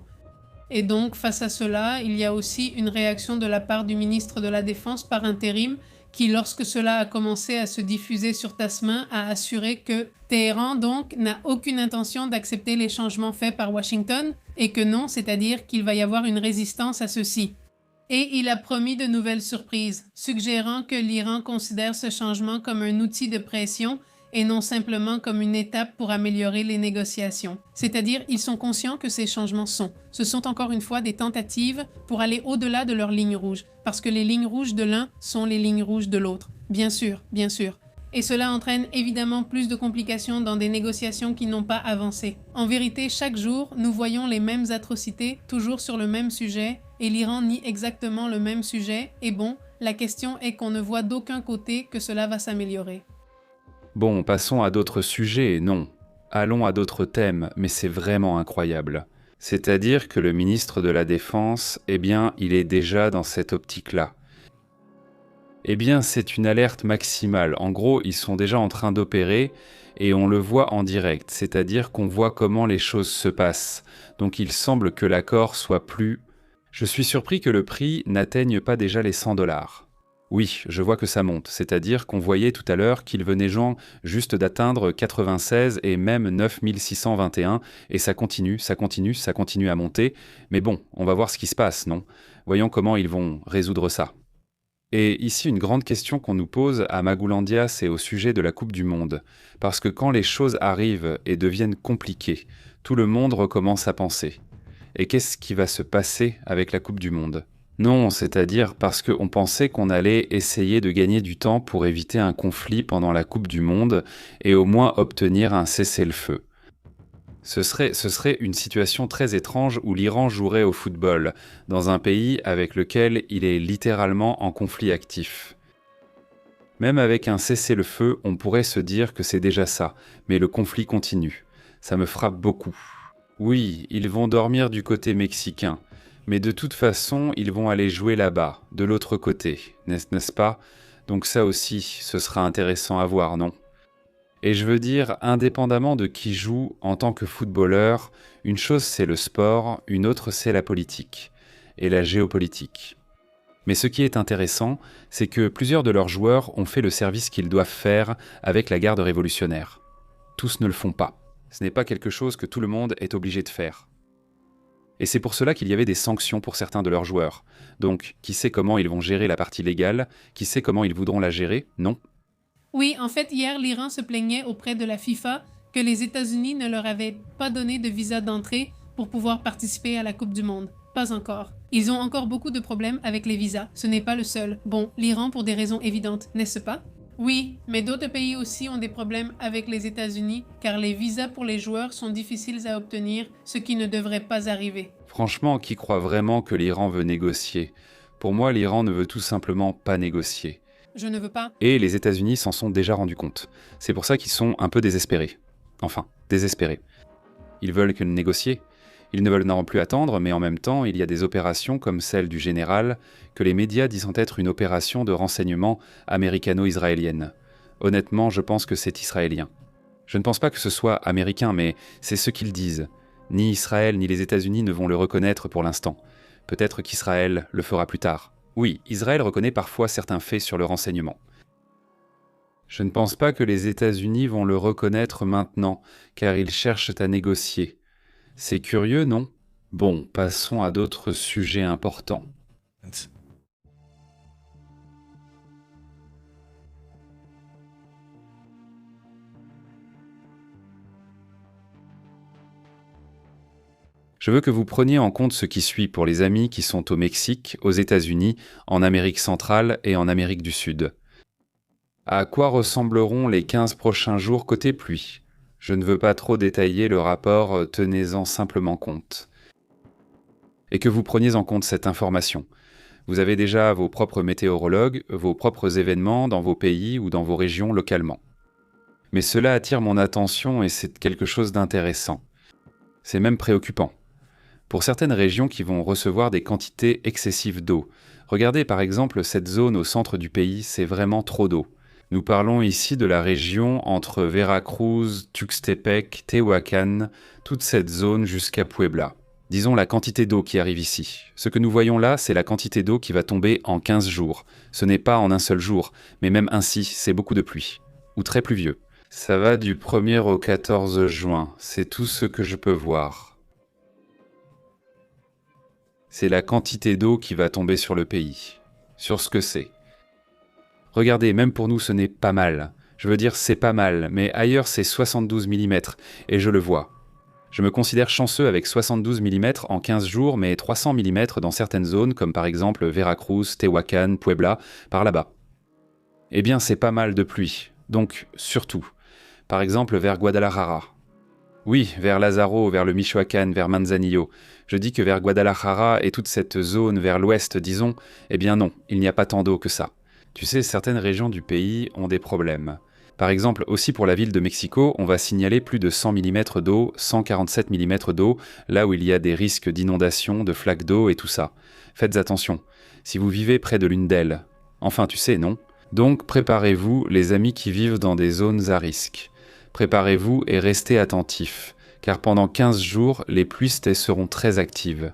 Et donc, face à cela, il y a aussi une réaction de la part du ministre de la Défense par intérim qui, lorsque cela a commencé à se diffuser sur Tasmin, a assuré que Téhéran, donc, n'a aucune intention d'accepter les changements faits par Washington et que non, c'est-à-dire qu'il va y avoir une résistance à ceux-ci. Et il a promis de nouvelles surprises, suggérant que l'Iran considère ce changement comme un outil de pression et non simplement comme une étape pour améliorer les négociations. C'est-à-dire, ils sont conscients que ces changements ce sont encore une fois des tentatives pour aller au-delà de leurs lignes rouges, parce que les lignes rouges de l'un sont les lignes rouges de l'autre. Bien sûr, bien sûr. Et cela entraîne évidemment plus de complications dans des négociations qui n'ont pas avancé. En vérité, chaque jour, nous voyons les mêmes atrocités, toujours sur le même sujet, et l'Iran nie exactement le même sujet, et bon, la question est qu'on ne voit d'aucun côté que cela va s'améliorer. Bon, passons à d'autres sujets, non. Allons à d'autres thèmes, mais c'est vraiment incroyable. C'est-à-dire que le ministre de la Défense, eh bien, il est déjà dans cette optique-là. Eh bien, c'est une alerte maximale. En gros, ils sont déjà en train d'opérer et on le voit en direct, c'est-à-dire qu'on voit comment les choses se passent. Donc il semble que l'accord soit plus... Je suis surpris que le prix n'atteigne pas déjà les 100 $. Oui, je vois que ça monte, c'est-à-dire qu'on voyait tout à l'heure qu'il venait juste d'atteindre 96 et même 9621, et ça continue, ça continue, ça continue à monter. Mais bon, on va voir ce qui se passe, non? Voyons comment ils vont résoudre ça. Et ici, une grande question qu'on nous pose à Magoulandia, c'est au sujet de la Coupe du Monde. Parce que quand les choses arrivent et deviennent compliquées, tout le monde recommence à penser. Et qu'est-ce qui va se passer avec la Coupe du Monde? Non, c'est-à-dire parce qu'on pensait qu'on allait essayer de gagner du temps pour éviter un conflit pendant la Coupe du Monde et au moins obtenir un cessez-le-feu. Ce serait une situation très étrange où l'Iran jouerait au football, dans un pays avec lequel il est littéralement en conflit actif. Même avec un cessez-le-feu, on pourrait se dire que c'est déjà ça, mais le conflit continue. Ça me frappe beaucoup. Oui, ils vont dormir du côté mexicain, mais de toute façon, ils vont aller jouer là-bas, de l'autre côté, n'est-ce pas? Donc ça aussi, ce sera intéressant à voir, non? Et je veux dire, indépendamment de qui joue en tant que footballeur, une chose c'est le sport, une autre c'est la politique et la géopolitique. Mais ce qui est intéressant, c'est que plusieurs de leurs joueurs ont fait le service qu'ils doivent faire avec la garde révolutionnaire. Tous ne le font pas. Ce n'est pas quelque chose que tout le monde est obligé de faire. Et c'est pour cela qu'il y avait des sanctions pour certains de leurs joueurs. Donc, qui sait comment ils vont gérer la partie légale? Qui sait comment ils voudront la gérer? Non. Oui, en fait, hier, l'Iran se plaignait auprès de la FIFA que les États-Unis ne leur avaient pas donné de visa d'entrée pour pouvoir participer à la Coupe du Monde. Pas encore. Ils ont encore beaucoup de problèmes avec les visas. Ce n'est pas le seul. Bon, l'Iran pour des raisons évidentes, n'est-ce pas? Oui, mais d'autres pays aussi ont des problèmes avec les États-Unis car les visas pour les joueurs sont difficiles à obtenir, ce qui ne devrait pas arriver. Franchement, qui croit vraiment que l'Iran veut négocier? Pour moi, l'Iran ne veut tout simplement pas négocier. Je ne veux pas. Et les États-Unis s'en sont déjà rendus compte. C'est pour ça qu'ils sont un peu désespérés. Enfin, désespérés. Ils veulent que négocier. Ils ne veulent n'en plus attendre, mais en même temps, il y a des opérations comme celle du général que les médias disent être une opération de renseignement américano-israélienne. Honnêtement, je pense que c'est israélien. Je ne pense pas que ce soit américain, mais c'est ce qu'ils disent. Ni Israël ni les États-Unis ne vont le reconnaître pour l'instant. Peut-être qu'Israël le fera plus tard. Oui, Israël reconnaît parfois certains faits sur le renseignement. Je ne pense pas que les États-Unis vont le reconnaître maintenant, car ils cherchent à négocier. C'est curieux, non? Bon, passons à d'autres sujets importants. Je veux que vous preniez en compte ce qui suit pour les amis qui sont au Mexique, aux États-Unis, en Amérique centrale et en Amérique du Sud. À quoi ressembleront les 15 prochains jours côté pluie ? Je ne veux pas trop détailler le rapport, tenez-en simplement compte. Et que vous preniez en compte cette information. Vous avez déjà vos propres météorologues, vos propres événements dans vos pays ou dans vos régions localement. Mais cela attire mon attention et c'est quelque chose d'intéressant. C'est même préoccupant. Pour certaines régions qui vont recevoir des quantités excessives d'eau. Regardez par exemple cette zone au centre du pays, c'est vraiment trop d'eau. Nous parlons ici de la région entre Veracruz, Tuxtepec, Tehuacan, toute cette zone jusqu'à Puebla. Disons la quantité d'eau qui arrive ici. Ce que nous voyons là, c'est la quantité d'eau qui va tomber en 15 jours. Ce n'est pas en un seul jour, mais même ainsi, c'est beaucoup de pluie. Ou très pluvieux. Ça va du 1er au 14 juin, c'est tout ce que je peux voir. C'est la quantité d'eau qui va tomber sur le pays. Sur ce que c'est. Regardez, même pour nous, ce n'est pas mal. Je veux dire, c'est pas mal, mais ailleurs, c'est 72 mm, et je le vois. Je me considère chanceux avec 72 mm en 15 jours, mais 300 mm dans certaines zones, comme par exemple Veracruz, Tehuacan, Puebla, par là-bas. Eh bien, c'est pas mal de pluie. Donc, surtout. Par exemple, vers Guadalajara. Oui, vers Lázaro, vers le Michoacán, vers Manzanillo. Je dis que vers Guadalajara et toute cette zone vers l'ouest, disons, eh bien non, il n'y a pas tant d'eau que ça. Tu sais, certaines régions du pays ont des problèmes. Par exemple, aussi pour la ville de Mexico, on va signaler plus de 100 mm d'eau, 147 mm d'eau, là où il y a des risques d'inondation, de flaques d'eau et tout ça. Faites attention, si vous vivez près de l'une d'elles. Enfin, tu sais, non ? Donc, préparez-vous, les amis qui vivent dans des zones à risque. Préparez-vous et restez attentifs, car pendant 15 jours, les pluies seront très actives.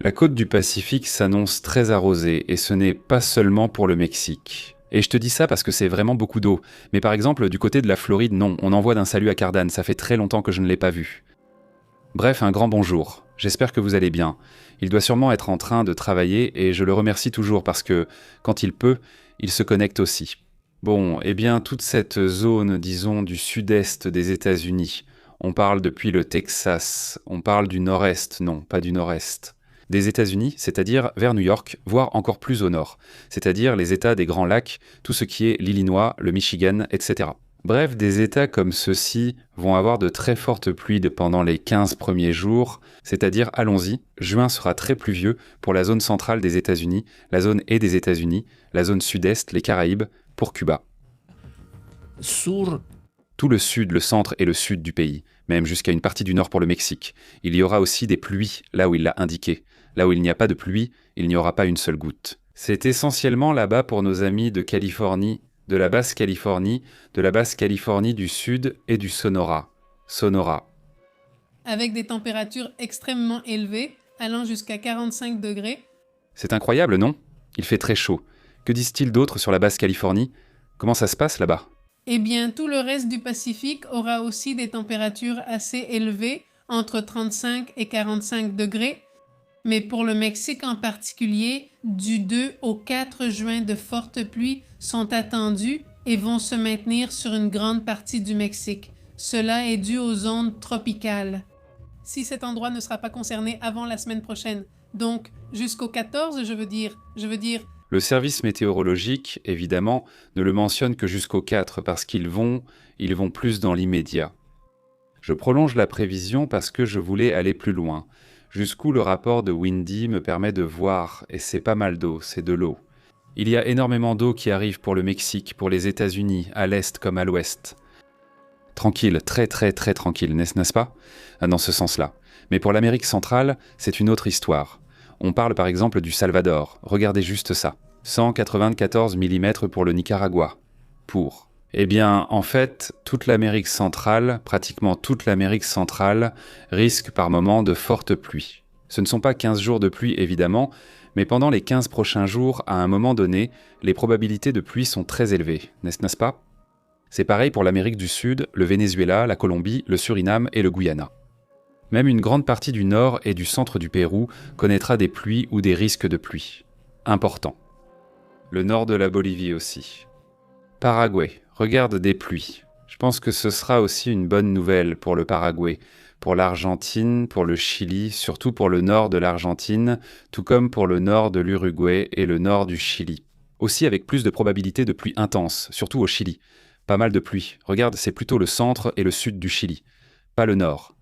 La côte du Pacifique s'annonce très arrosée, et ce n'est pas seulement pour le Mexique. Et je te dis ça parce que c'est vraiment beaucoup d'eau. Mais par exemple, du côté de la Floride, non, on envoie d'un salut à Cardan, ça fait très longtemps que je ne l'ai pas vu. Bref, un grand bonjour. J'espère que vous allez bien. Il doit sûrement être en train de travailler, et je le remercie toujours parce que, quand il peut, il se connecte aussi. Bon, eh bien, toute cette zone, disons, du sud-est des États-Unis, on parle depuis le Texas, on parle du nord-est, non, pas du nord-est, des États-Unis, c'est-à-dire vers New York, voire encore plus au nord, c'est-à-dire les États des Grands Lacs, tout ce qui est l'Illinois, le Michigan, etc. Bref, des États comme ceux-ci vont avoir de très fortes pluies pendant les 15 premiers jours, c'est-à-dire, allons-y, juin sera très pluvieux pour la zone centrale des États-Unis, la zone est des États-Unis, la zone sud-est, les Caraïbes, pour Cuba. Sur tout le sud, le centre et le sud du pays, même jusqu'à une partie du nord pour le Mexique. Il y aura aussi des pluies, là où il l'a indiqué. Là où il n'y a pas de pluie, il n'y aura pas une seule goutte. C'est essentiellement là-bas pour nos amis de Californie, de la Basse-Californie, de la Basse-Californie du Sud et du Sonora. Sonora. Avec des températures extrêmement élevées, allant jusqu'à 45 degrés. C'est incroyable, non ? Il fait très chaud. Que disent-ils d'autre sur la Basse-Californie ? Comment ça se passe là-bas ? Eh bien, tout le reste du Pacifique aura aussi des températures assez élevées, entre 35 et 45 degrés. Mais pour le Mexique en particulier, du 2 au 4 juin, de fortes pluies sont attendues et vont se maintenir sur une grande partie du Mexique. Cela est dû aux ondes tropicales. Si cet endroit ne sera pas concerné avant la semaine prochaine, donc jusqu'au 14, je veux dire... Le service météorologique, évidemment, ne le mentionne que jusqu'au 4 parce qu'ils vont plus dans l'immédiat. Je prolonge la prévision parce que je voulais aller plus loin. Jusqu'où le rapport de Windy me permet de voir, et c'est pas mal d'eau, c'est de l'eau. Il y a énormément d'eau qui arrive pour le Mexique, pour les États-Unis, à l'est comme à l'ouest. Tranquille, très très très tranquille, n'est-ce pas ? Dans ce sens-là. Mais pour l'Amérique centrale, c'est une autre histoire. On parle par exemple du Salvador, regardez juste ça. 194 mm pour le Nicaragua. Pour. Eh bien, en fait, toute l'Amérique centrale, pratiquement toute l'Amérique centrale, risque par moments de fortes pluies. Ce ne sont pas 15 jours de pluie évidemment, mais pendant les 15 prochains jours, à un moment donné, les probabilités de pluie sont très élevées, n'est-ce pas ? C'est pareil pour l'Amérique du Sud, le Venezuela, la Colombie, le Suriname et le Guyana. Même une grande partie du nord et du centre du Pérou connaîtra des pluies ou des risques de pluie. Important. Le nord de la Bolivie aussi. Paraguay, regarde des pluies. Je pense que ce sera aussi une bonne nouvelle pour le Paraguay. pour l'Argentine, pour le Chili, surtout pour le nord de l'Argentine, tout comme pour le nord de l'Uruguay et le nord du Chili. Aussi avec plus de probabilité de pluie intense, surtout au Chili. Pas mal de pluie. Regarde, c'est plutôt le centre et le sud du Chili. Pas le nord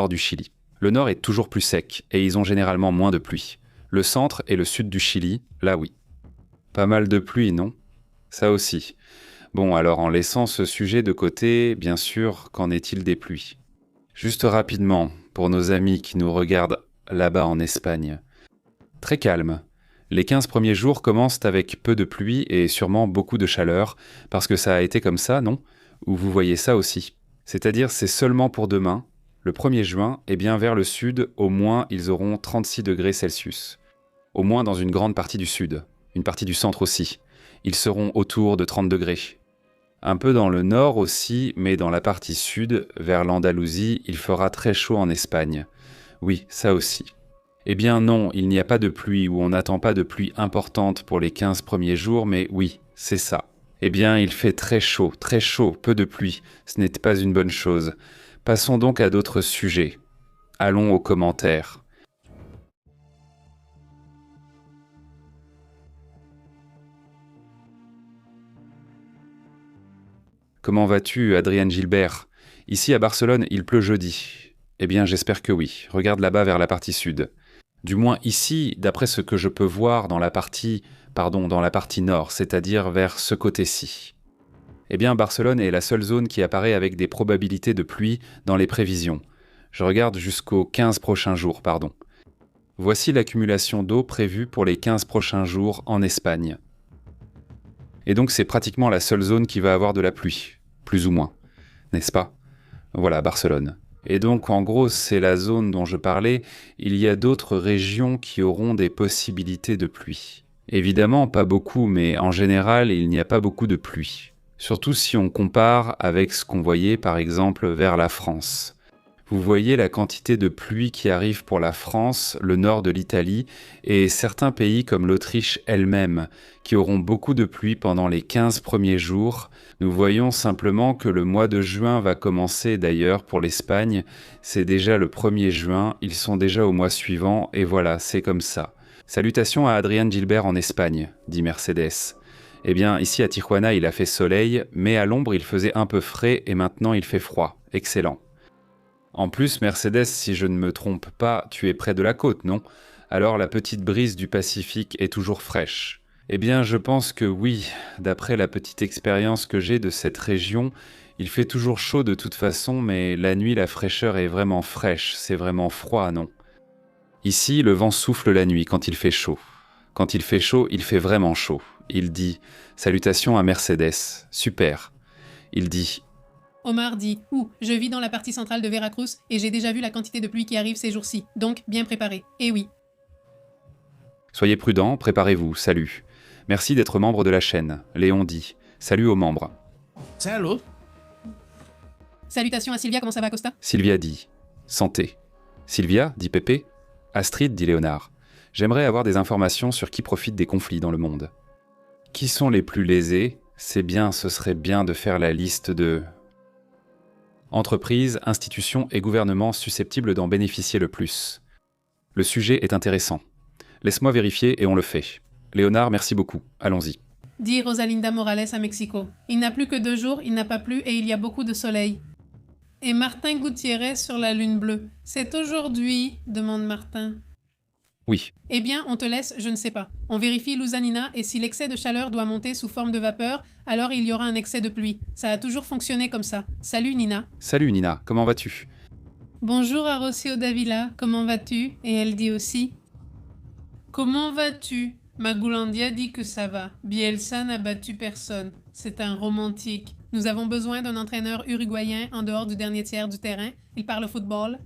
du Chili. Le nord est toujours plus sec et ils ont généralement moins de pluie. Le centre et le sud du Chili, là oui. Pas mal de pluie, non ? Ça aussi. Bon, alors en laissant ce sujet de côté, bien sûr, qu'en est-il des pluies ? Juste rapidement, pour nos amis qui nous regardent là-bas en Espagne. Très calme. Les 15 premiers jours commencent avec peu de pluie et sûrement beaucoup de chaleur, parce que ça a été comme ça, non ? Ou vous voyez ça aussi ? C'est-à-dire c'est seulement pour demain, le 1er juin, et bien vers le sud, au moins ils auront 36 degrés Celsius. Au moins dans une grande partie du sud, une partie du centre aussi. Ils seront autour de 30 degrés. Un peu dans le nord aussi, mais dans la partie sud, vers l'Andalousie, il fera très chaud en Espagne. Oui, ça aussi. Eh bien non, il n'y a pas de pluie ou on n'attend pas de pluie importante pour les 15 premiers jours, mais oui, c'est ça. Eh bien, il fait très chaud, peu de pluie. Ce n'est pas une bonne chose. Passons donc à d'autres sujets. Allons aux commentaires. Comment vas-tu, Adrian Gilbert ? Ici à Barcelone, il pleut jeudi. Eh bien, j'espère que oui. Regarde là-bas vers la partie sud. Du moins ici, d'après ce que je peux voir dans la partie nord, c'est-à-dire vers ce côté-ci. Eh bien, Barcelone est la seule zone qui apparaît avec des probabilités de pluie dans les prévisions. Je regarde jusqu'aux 15 prochains jours, Voici l'accumulation d'eau prévue pour les 15 prochains jours en Espagne. Et donc c'est pratiquement la seule zone qui va avoir de la pluie, plus ou moins, n'est-ce pas ? Voilà, Barcelone. Et donc, en gros, c'est la zone dont je parlais. Il y a d'autres régions qui auront des possibilités de pluie. Évidemment, pas beaucoup, mais en général, il n'y a pas beaucoup de pluie. Surtout si on compare avec ce qu'on voyait, par exemple, vers la France. Vous voyez la quantité de pluie qui arrive pour la France, le nord de l'Italie, et certains pays comme l'Autriche elle-même, qui auront beaucoup de pluie pendant les 15 premiers jours. Nous voyons simplement que le mois de juin va commencer d'ailleurs pour l'Espagne. C'est déjà le 1er juin, ils sont déjà au mois suivant, et voilà, c'est comme ça. Salutations à Adrian Gilbert en Espagne, dit Mercedes. Eh bien, ici à Tijuana, il a fait soleil, mais à l'ombre, il faisait un peu frais, et maintenant il fait froid. Excellent. En plus, Mercedes, si je ne me trompe pas, tu es près de la côte, non ? Alors la petite brise du Pacifique est toujours fraîche. Eh bien, je pense que oui, d'après la petite expérience que j'ai de cette région, il fait toujours chaud de toute façon, mais la nuit, la fraîcheur est vraiment fraîche, c'est vraiment froid, non ? Ici, le vent souffle la nuit quand il fait chaud. Quand il fait chaud, il fait vraiment chaud. Il dit « Salutations à Mercedes, super ». Il dit Omar dit « Ouh, je vis dans la partie centrale de Veracruz et j'ai déjà vu la quantité de pluie qui arrive ces jours-ci, donc bien préparé. Et oui. » Soyez prudents, préparez-vous, salut. Merci d'être membre de la chaîne. Léon dit « Salut aux membres ». Salut. Salutations à Sylvia, comment ça va, Costa ? Sylvia dit « Santé ». Sylvia, dit Pépé. Astrid, dit Léonard. J'aimerais avoir des informations sur qui profite des conflits dans le monde. Qui sont les plus lésés ? C'est bien, ce serait bien de faire la liste de... entreprises, institutions et gouvernements susceptibles d'en bénéficier le plus. Le sujet est intéressant. Laisse-moi vérifier et on le fait. Léonard, merci beaucoup. Allons-y. Dit Rosalinda Morales à Mexico. Il n'a plus que 2 jours, il n'a pas plu et il y a beaucoup de soleil. Et Martin Gutiérrez sur la lune bleue. C'est aujourd'hui, demande Martin. Oui. Eh bien, on te laisse, je ne sais pas. On vérifie Luzanina et si l'excès de chaleur doit monter sous forme de vapeur, alors il y aura un excès de pluie. Ça a toujours fonctionné comme ça. Salut Nina. Salut Nina, comment vas-tu ? Bonjour à Rocio Davila, comment vas-tu ? Et elle dit aussi comment vas-tu ? Magulandia dit que ça va. Bielsa n'a battu personne. C'est un romantique. Nous avons besoin d'un entraîneur uruguayen en dehors du dernier tiers du terrain. Il parle football.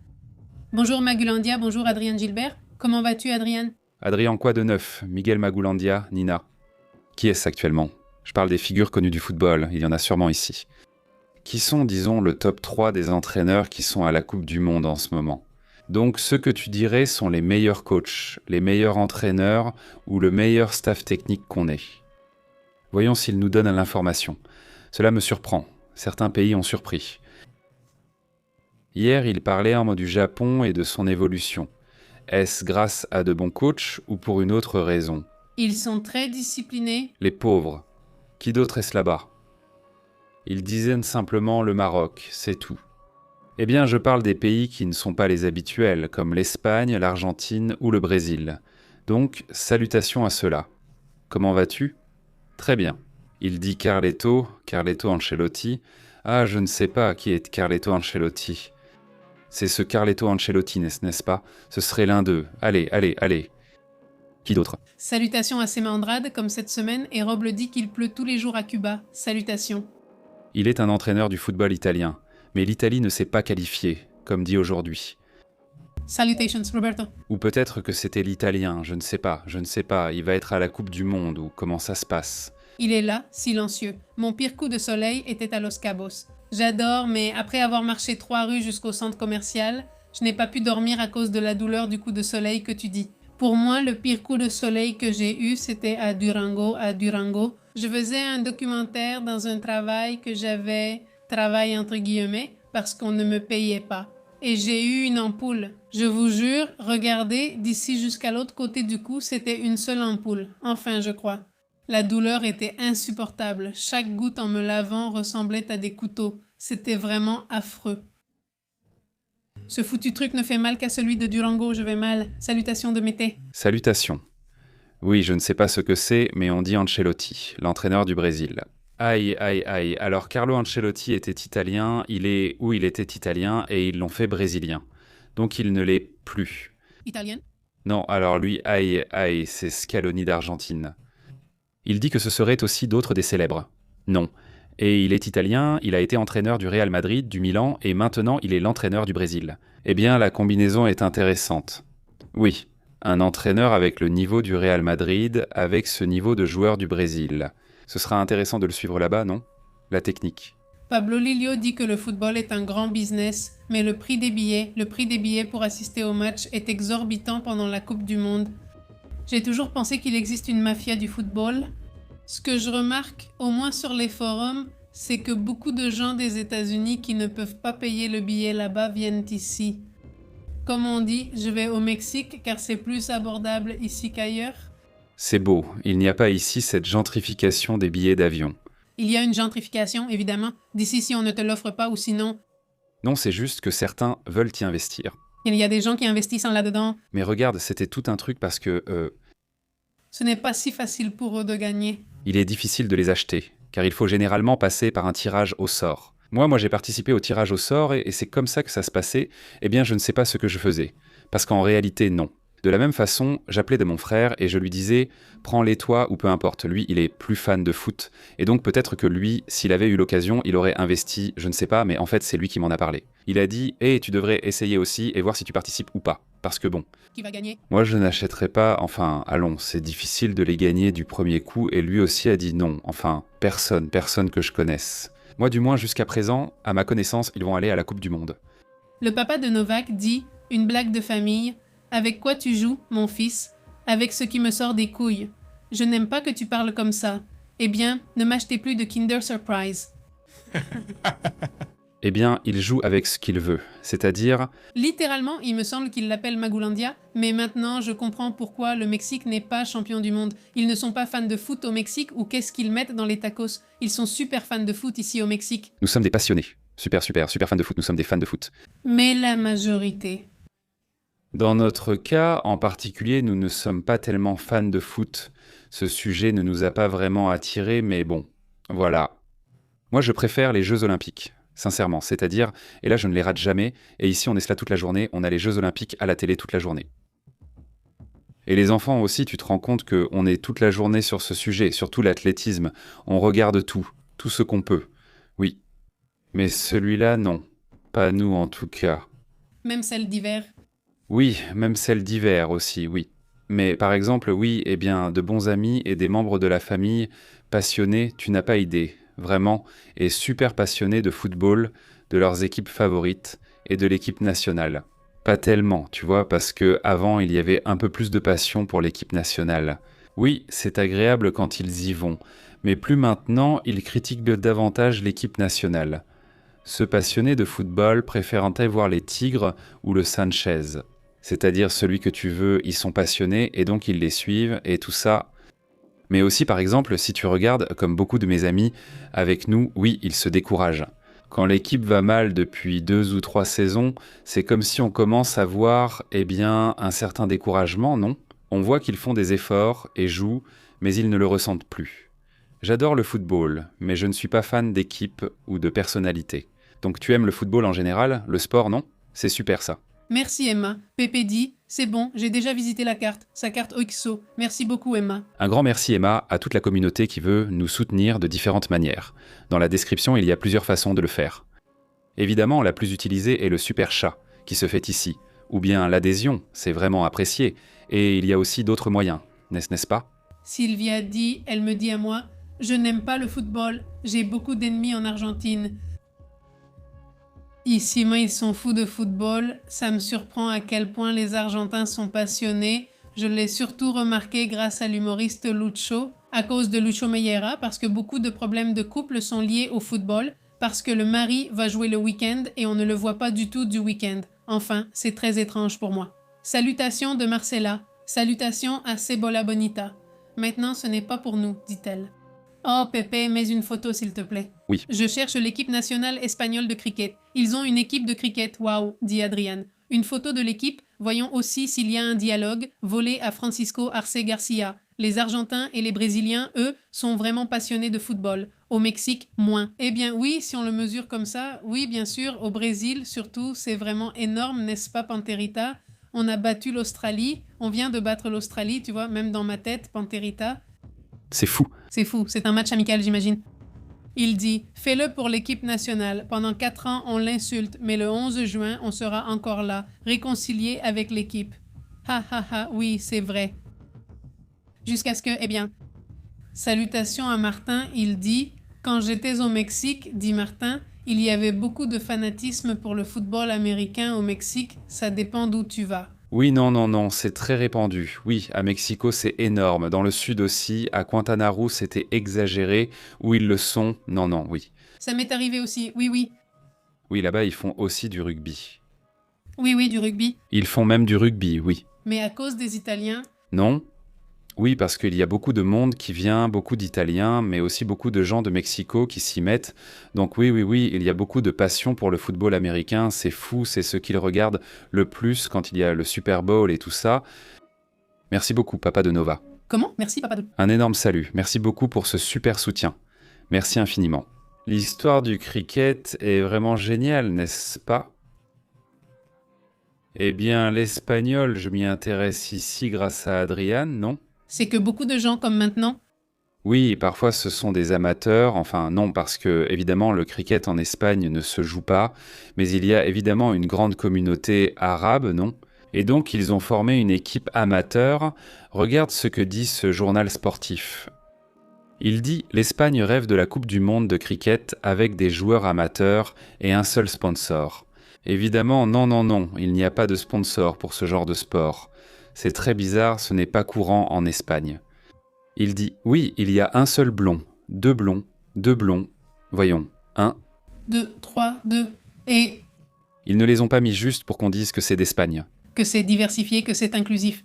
Bonjour Magulandia, bonjour Adrien Gilbert. Comment vas-tu, Adrien ? Adrien, quoi de neuf ? Miguel Magulandia, Nina. Qui est-ce actuellement ? Je parle des figures connues du football, il y en a sûrement ici. Qui sont, disons, le top 3 des entraîneurs qui sont à la Coupe du Monde en ce moment ? Donc, ceux que tu dirais sont les meilleurs coachs, les meilleurs entraîneurs ou le meilleur staff technique qu'on ait. Voyons s'ils nous donnent l'information. Cela me surprend. Certains pays ont surpris. Hier, il parlait en mot du Japon et de son évolution. Est-ce grâce à de bons coachs ou pour une autre raison? Ils sont très disciplinés. Les pauvres. Qui d'autre est-ce là-bas? Il disait simplement le Maroc, c'est tout. Eh bien, je parle des pays qui ne sont pas les habituels, comme l'Espagne, l'Argentine ou le Brésil. Donc, salutations à ceux-là. Comment vas-tu? Très bien. Il dit Carletto Ancelotti. Ah, je ne sais pas qui est Carletto Ancelotti. C'est ce Carletto Ancelotti, n'est-ce pas? Ce serait l'un d'eux. Allez. Qui d'autre? Salutations à Sema Andrade, comme cette semaine, et Roble dit qu'il pleut tous les jours à Cuba. Salutations. Il est un entraîneur du football italien, mais l'Italie ne s'est pas qualifiée, comme dit aujourd'hui. Salutations, Roberto. Ou peut-être que c'était l'italien, je ne sais pas, il va être à la Coupe du Monde, ou comment ça se passe. Il est là, silencieux. Mon pire coup de soleil était à Los Cabos. J'adore, mais après avoir marché 3 rues jusqu'au centre commercial, je n'ai pas pu dormir à cause de la douleur du coup de soleil que tu dis. Pour moi, le pire coup de soleil que j'ai eu, c'était à Durango. Je faisais un documentaire dans un travail que j'avais, travail entre guillemets, parce qu'on ne me payait pas. Et j'ai eu une ampoule. Je vous jure, regardez, d'ici jusqu'à l'autre côté du cou, c'était une seule ampoule. Enfin, je crois. La douleur était insupportable. Chaque goutte en me lavant ressemblait à des couteaux. C'était vraiment affreux. Ce foutu truc ne fait mal qu'à celui de Durango, je vais mal. Salutations de Mété. Salutations. Oui, je ne sais pas ce que c'est, mais on dit Ancelotti, l'entraîneur du Brésil. Aïe. Alors Carlo Ancelotti était italien, il était italien et ils l'ont fait brésilien. Donc il ne l'est plus. Italienne? Non, alors lui, aïe, c'est Scaloni d'Argentine. Il dit que ce seraient aussi d'autres des célèbres. Non. Et il est italien, il a été entraîneur du Real Madrid, du Milan, et maintenant il est l'entraîneur du Brésil. Eh bien, la combinaison est intéressante. Oui, un entraîneur avec le niveau du Real Madrid, avec ce niveau de joueur du Brésil. Ce sera intéressant de le suivre là-bas, non? La technique. Pablo Lillo dit que le football est un grand business, mais le prix des billets pour assister au match est exorbitant pendant la Coupe du Monde. J'ai toujours pensé qu'il existe une mafia du football. Ce que je remarque, au moins sur les forums, c'est que beaucoup de gens des États-Unis qui ne peuvent pas payer le billet là-bas viennent ici. Comme on dit, je vais au Mexique car c'est plus abordable ici qu'ailleurs. C'est beau, il n'y a pas ici cette gentrification des billets d'avion. Il y a une gentrification, évidemment, d'ici si on ne te l'offre pas ou sinon... Non, c'est juste que certains veulent y investir. Il y a des gens qui investissent en là-dedans. Mais regarde, c'était tout un truc parce que... Ce n'est pas si facile pour eux de gagner. Il est difficile de les acheter, car il faut généralement passer par un tirage au sort. Moi j'ai participé au tirage au sort et c'est comme ça que ça se passait. Eh bien, je ne sais pas ce que je faisais. Parce qu'en réalité, non. De la même façon, j'appelais de mon frère et je lui disais « Prends-les toi ou peu importe, lui, il est plus fan de foot. » Et donc peut-être que lui, s'il avait eu l'occasion, il aurait investi, je ne sais pas, mais en fait, c'est lui qui m'en a parlé. Il a dit « Hey, tu devrais essayer aussi et voir si tu participes ou pas. » Parce que bon... Qui va gagner? Moi, je n'achèterais pas... Enfin, allons, c'est difficile de les gagner du premier coup et lui aussi a dit non. Enfin, personne que je connaisse. Moi, du moins, jusqu'à présent, à ma connaissance, ils vont aller à la Coupe du Monde. Le papa de Novak dit, une blague de famille, « Avec quoi tu joues, mon fils? Avec ce qui me sort des couilles. Je n'aime pas que tu parles comme ça. Eh bien, ne m'achetez plus de Kinder Surprise. » Eh bien, il joue avec ce qu'il veut, c'est-à-dire... Littéralement, il me semble qu'il l'appelle Magoulandia, mais maintenant je comprends pourquoi le Mexique n'est pas champion du monde. Ils ne sont pas fans de foot au Mexique ou qu'est-ce qu'ils mettent dans les tacos. Ils sont super fans de foot ici au Mexique. Nous sommes des passionnés. Super fans de foot, nous sommes des fans de foot. Mais la majorité... Dans notre cas, en particulier, nous ne sommes pas tellement fans de foot. Ce sujet ne nous a pas vraiment attirés, mais bon, voilà. Moi, je préfère les Jeux Olympiques, sincèrement. C'est-à-dire, et là, je ne les rate jamais, et ici, on est là toute la journée, on a les Jeux Olympiques à la télé toute la journée. Et les enfants aussi, tu te rends compte qu'on est toute la journée sur ce sujet, surtout l'athlétisme. On regarde tout ce qu'on peut. Oui. Mais celui-là, non. Pas nous, en tout cas. Même celle d'hiver. Oui, même celle d'hiver aussi, oui. Mais par exemple, oui, eh bien, de bons amis et des membres de la famille, passionnés, tu n'as pas idée, vraiment, et super passionnés de football, de leurs équipes favorites et de l'équipe nationale. Pas tellement, tu vois, parce que avant il y avait un peu plus de passion pour l'équipe nationale. Oui, c'est agréable quand ils y vont, mais plus maintenant, ils critiquent davantage l'équipe nationale. Ce passionné de football préférerait voir les Tigres ou le Sanchez. C'est-à-dire celui que tu veux, ils sont passionnés et donc ils les suivent et tout ça. Mais aussi par exemple, si tu regardes, comme beaucoup de mes amis, avec nous, oui, ils se découragent. Quand l'équipe va mal depuis 2 ou 3 saisons, c'est comme si on commence à voir, un certain découragement, non ? On voit qu'ils font des efforts et jouent, mais ils ne le ressentent plus. J'adore le football, mais je ne suis pas fan d'équipe ou de personnalité. Donc tu aimes le football en général, le sport, non ? C'est super ça. Merci Emma. Pépé dit, c'est bon, j'ai déjà visité la carte, sa carte OXO. Merci beaucoup Emma. Un grand merci Emma à toute la communauté qui veut nous soutenir de différentes manières. Dans la description, il y a plusieurs façons de le faire. Évidemment, la plus utilisée est le super chat, qui se fait ici. Ou bien l'adhésion, c'est vraiment apprécié. Et il y a aussi d'autres moyens, n'est-ce pas ? Sylvia dit, elle me dit à moi, je n'aime pas le football, j'ai beaucoup d'ennemis en Argentine. Ici, moi, ils sont fous de football. Ça me surprend à quel point les Argentins sont passionnés. Je l'ai surtout remarqué grâce à l'humoriste Lucho, à cause de Lucho Meillera, parce que beaucoup de problèmes de couple sont liés au football, parce que le mari va jouer le week-end et on ne le voit pas du tout du week-end. Enfin, c'est très étrange pour moi. Salutations de Marcella. Salutations à Cebola Bonita. Maintenant, ce n'est pas pour nous, dit-elle. Oh, Pépé, mets une photo, s'il te plaît. Oui. Je cherche l'équipe nationale espagnole de cricket. Ils ont une équipe de cricket, waouh, dit Adrian. Une photo de l'équipe, voyons aussi s'il y a un dialogue, volé à Francisco Arce Garcia. Les Argentins et les Brésiliens, eux, sont vraiment passionnés de football. Au Mexique, moins. Eh bien oui, si on le mesure comme ça, oui, bien sûr, au Brésil, surtout, c'est vraiment énorme, n'est-ce pas, Panterita ? On a battu l'Australie, on vient de battre l'Australie, tu vois, même dans ma tête, Panterita. C'est fou. C'est fou, c'est un match amical, j'imagine. Il dit « Fais-le pour l'équipe nationale. Pendant 4 ans, on l'insulte, mais le 11 juin, on sera encore là, réconcilié avec l'équipe. » Ha ha ha, oui, c'est vrai. Jusqu'à ce que, salutations à Martin, il dit « Quand j'étais au Mexique, dit Martin, il y avait beaucoup de fanatisme pour le football américain au Mexique, ça dépend d'où tu vas. » Oui, non, c'est très répandu. Oui, à Mexico, c'est énorme. Dans le sud aussi, à Guantanamo, c'était exagéré. Où ils le sont, non, oui. Ça m'est arrivé aussi, oui. Oui, là-bas, ils font aussi du rugby. Oui, du rugby. Ils font même du rugby, oui. Mais à cause des Italiens... Non ? Oui, parce qu'il y a beaucoup de monde qui vient, beaucoup d'Italiens, mais aussi beaucoup de gens de Mexico qui s'y mettent. Donc oui, il y a beaucoup de passion pour le football américain. C'est fou, c'est ce qu'ils regardent le plus quand il y a le Super Bowl et tout ça. Merci beaucoup, Papa de Nova. Comment ? Merci, Papa de... Un énorme salut. Merci beaucoup pour ce super soutien. Merci infiniment. L'histoire du cricket est vraiment géniale, n'est-ce pas ? Eh bien, l'espagnol, je m'y intéresse ici grâce à Adrian, non ? C'est que beaucoup de gens comme maintenant... Oui, parfois ce sont des amateurs, enfin non, parce que évidemment le cricket en Espagne ne se joue pas, mais il y a évidemment une grande communauté arabe, non ? Et donc ils ont formé une équipe amateur. Regarde ce que dit ce journal sportif. Il dit « L'Espagne rêve de la Coupe du Monde de cricket avec des joueurs amateurs et un seul sponsor. » Évidemment, non, il n'y a pas de sponsor pour ce genre de sport. C'est très bizarre, ce n'est pas courant en Espagne. Il dit « Oui, il y a un seul blond, deux blonds, voyons, 1... 2, 3, 2, et... Ils ne les ont pas mis juste pour qu'on dise que c'est d'Espagne. Que c'est diversifié, que c'est inclusif.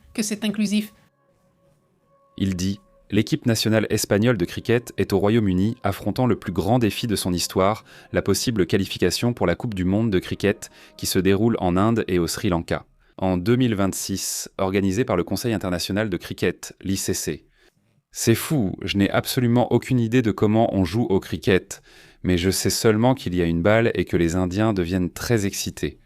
Il dit « L'équipe nationale espagnole de cricket est au Royaume-Uni affrontant le plus grand défi de son histoire, la possible qualification pour la Coupe du Monde de cricket qui se déroule en Inde et au Sri Lanka. En 2026, organisée par le Conseil international de cricket, l'ICC. C'est fou, je n'ai absolument aucune idée de comment on joue au cricket, mais je sais seulement qu'il y a une balle et que les Indiens deviennent très excités.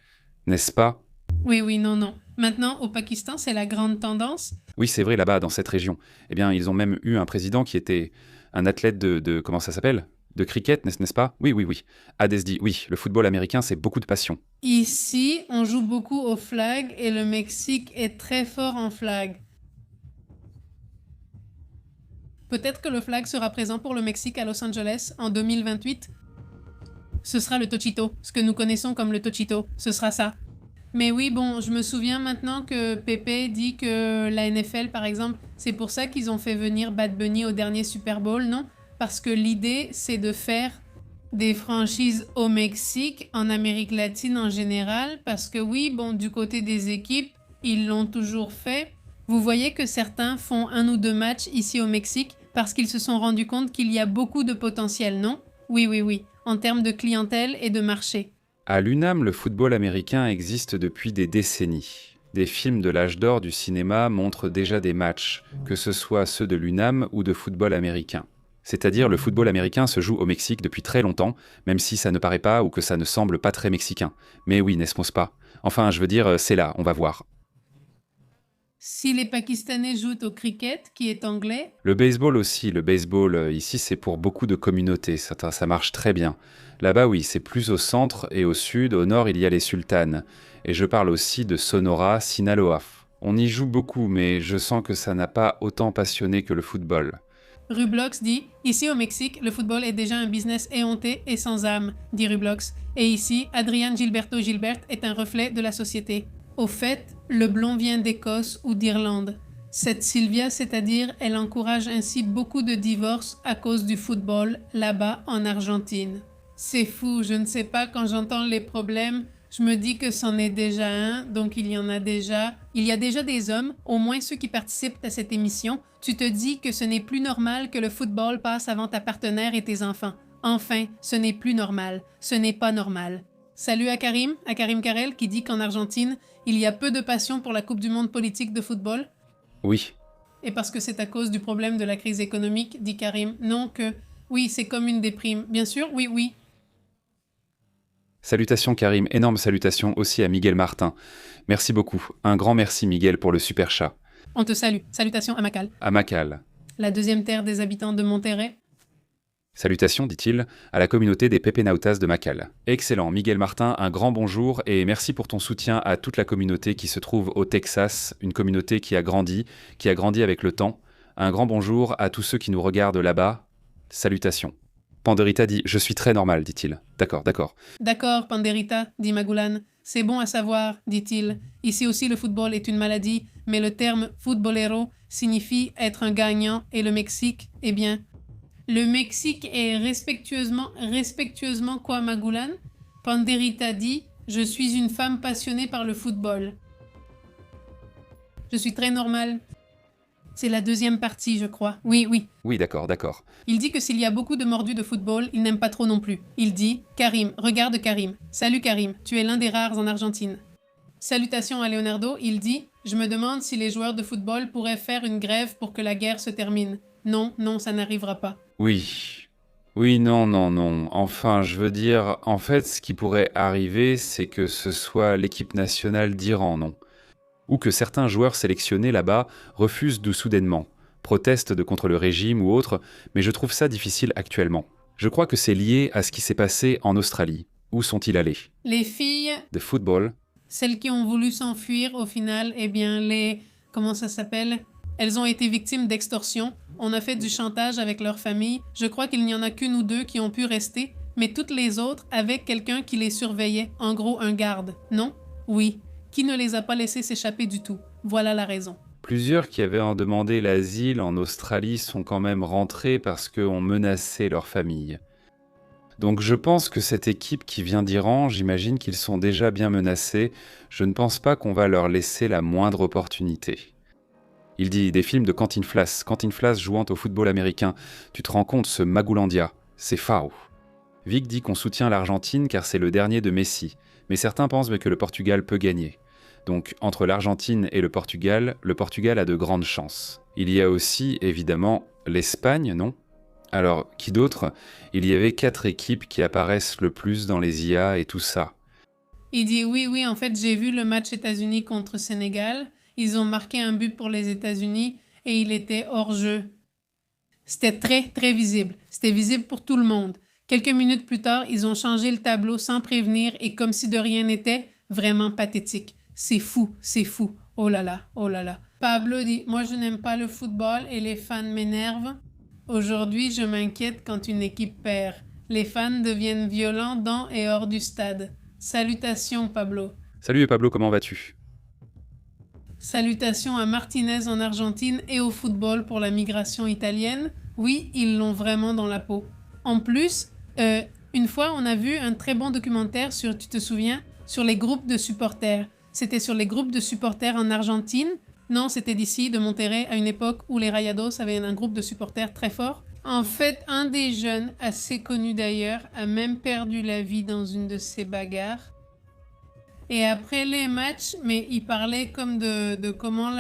N'est-ce pas ? Oui, non. Maintenant, au Pakistan, c'est la grande tendance. Oui, c'est vrai, là-bas, dans cette région. Eh bien, ils ont même eu un président qui était un athlète de comment ça s'appelle ? De cricket, n'est-ce pas ? Oui. Hades dit, oui, le football américain, c'est beaucoup de passion. Ici, on joue beaucoup au flag et le Mexique est très fort en flag. Peut-être que le flag sera présent pour le Mexique à Los Angeles en 2028. Ce sera le tochito, ce que nous connaissons comme le tochito. Ce sera ça. Mais oui, bon, je me souviens maintenant que Pépé dit que la NFL, par exemple, c'est pour ça qu'ils ont fait venir Bad Bunny au dernier Super Bowl, non ? Parce que l'idée, c'est de faire Des franchises au Mexique, en Amérique latine en général, parce que oui, bon, du côté des équipes, ils l'ont toujours fait. Vous voyez que certains font 1 ou 2 matchs ici au Mexique parce qu'ils se sont rendus compte qu'il y a beaucoup de potentiel, non? Oui, oui, oui, en termes de clientèle et de marché. À l'UNAM, le football américain existe depuis des décennies. Des films de l'âge d'or du cinéma montrent déjà des matchs, que ce soit ceux de l'UNAM ou de football américain. C'est-à-dire le football américain se joue au Mexique depuis très longtemps, même si ça ne paraît pas ou que ça ne semble pas très mexicain. Mais oui, n'est-ce pas? Enfin, je veux dire, c'est là, on va voir. Si les Pakistanais jouent au cricket, qui est anglais, Le baseball aussi, le baseball, ici c'est pour beaucoup de communautés, ça marche très bien. Là-bas oui, c'est plus au centre et au sud, au nord il y a les sultanes. Et je parle aussi de Sonora, Sinaloa. On y joue beaucoup, mais je sens que ça n'a pas autant passionné que le football. Rublox dit « Ici au Mexique, le football est déjà un business éhonté et sans âme », dit Rublox. Et ici, Adrian Gilberto Gilbert est un reflet de la société. Au fait, le blond vient d'Écosse ou d'Irlande. Cette Sylvia, c'est-à-dire, elle encourage ainsi beaucoup de divorces à cause du football là-bas en Argentine. C'est fou, je ne sais pas, quand j'entends les problèmes, je me dis que c'en est déjà un, donc il y en a déjà. Il y a déjà des hommes, au moins ceux qui participent à cette émission. Tu te dis que ce n'est plus normal que le football passe avant ta partenaire et tes enfants. Enfin, ce n'est plus normal. Ce n'est pas normal. Salut à Karim Karel, qui dit qu'en Argentine, il y a peu de passion pour la Coupe du Monde politique de football. Oui, Et parce que c'est à cause du problème de la crise économique, dit Karim. Non, que... Oui, c'est comme une déprime. Bien sûr, oui, oui. salutations Karim, énorme salutations aussi à Miguel Martin. Merci beaucoup, un grand merci Miguel pour le super chat. On te salue. Salutations à Macal, À Macal. la deuxième terre des habitants de Monterrey. Salutations, dit-il, à la communauté des Pepenautas de Macal. Excellent, Miguel Martin, un grand bonjour et merci pour ton soutien à toute la communauté qui se trouve au Texas, une communauté qui a grandi avec le temps. Un grand bonjour à tous ceux qui nous regardent là-bas. Salutations. Panderita dit « Je suis très normal », dit-il. D'accord, d'accord. D'accord, Panderita, dit Magoulan. C'est bon à savoir, dit-il. Ici aussi le football est une maladie, mais le terme footballero signifie être un gagnant et le Mexique, eh bien... Le Mexique est respectueusement quoi, Magoulan? Panderita dit « Je suis une femme passionnée par le football. Je suis très normale. » C'est la deuxième partie, je crois. Oui, oui. Oui, d'accord, d'accord. Il dit que s'il y a beaucoup de mordus de football, il n'aime pas trop non plus. Il dit « Karim, regarde Karim. Salut Karim, tu es l'un des rares en Argentine. » Salutations à Leonardo, il dit « Je me demande si les joueurs de football pourraient faire une grève pour que la guerre se termine. Non, non, ça n'arrivera pas. » Oui. Oui, non, non, non. Enfin, je veux dire, en fait, ce qui pourrait arriver, c'est que ce soit l'équipe nationale d'Iran, non? Ou que certains joueurs sélectionnés là-bas refusent d'où soudainement, protestent contre le régime ou autre, mais je trouve ça difficile actuellement. Je crois que c'est lié à ce qui s'est passé en Australie. Où sont-ils allés? Les filles, De football? celles qui ont voulu s'enfuir au final, eh bien les... Comment ça s'appelle? Elles ont été victimes d'extorsion. On a fait du chantage avec leur famille. Je crois qu'il n'y en a qu'une ou deux qui ont pu rester, mais toutes les autres avec quelqu'un qui les surveillait, en gros un garde. Non? Oui. Qui ne les a pas laissés s'échapper du tout. Voilà la raison. Plusieurs qui avaient demandé l'asile en Australie sont quand même rentrés parce qu'on menaçait leur famille. Donc je pense que cette équipe qui vient d'Iran, j'imagine qu'ils sont déjà bien menacés. Je ne pense pas qu'on va leur laisser la moindre opportunité. Il dit des films de Cantinflas jouant au football américain. Tu te rends compte, ce Magoulandia, c'est Fao. Vic dit qu'on soutient l'Argentine car c'est le dernier de Messi, mais certains pensent que le Portugal peut gagner. Donc entre l'Argentine et le Portugal a de grandes chances. Il y a aussi, évidemment, l'Espagne, non? Alors, qui d'autre? Il y avait 4 équipes qui apparaissent le plus dans les IA et tout ça. Il dit oui, en fait j'ai vu le match États-Unis contre Sénégal. Ils ont marqué un but pour les États-Unis et il était hors jeu. C'était très visible. C'était visible pour tout le monde. Quelques minutes plus tard, ils ont changé le tableau sans prévenir et comme si de rien n'était, vraiment pathétique. C'est fou. Oh là là. Pablo dit « Moi je n'aime pas le football et les fans m'énervent. Aujourd'hui, je m'inquiète quand une équipe perd. Les fans deviennent violents dans et hors du stade. Salutations Pablo. » Salut Pablo, comment vas-tu? Salutations à Martinez en Argentine et au football pour la migration italienne. Oui, ils l'ont vraiment dans la peau. En plus, Une fois, on a vu un très bon documentaire sur, tu te souviens, sur les groupes de supporters. C'était sur les groupes de supporters en Argentine. Non, c'était d'ici, de Monterrey, à une époque où les Rayados avaient un groupe de supporters très fort. En fait, un des jeunes, assez connu d'ailleurs, a même perdu la vie dans une de ces bagarres. Et après les matchs, mais il parlait comme de comment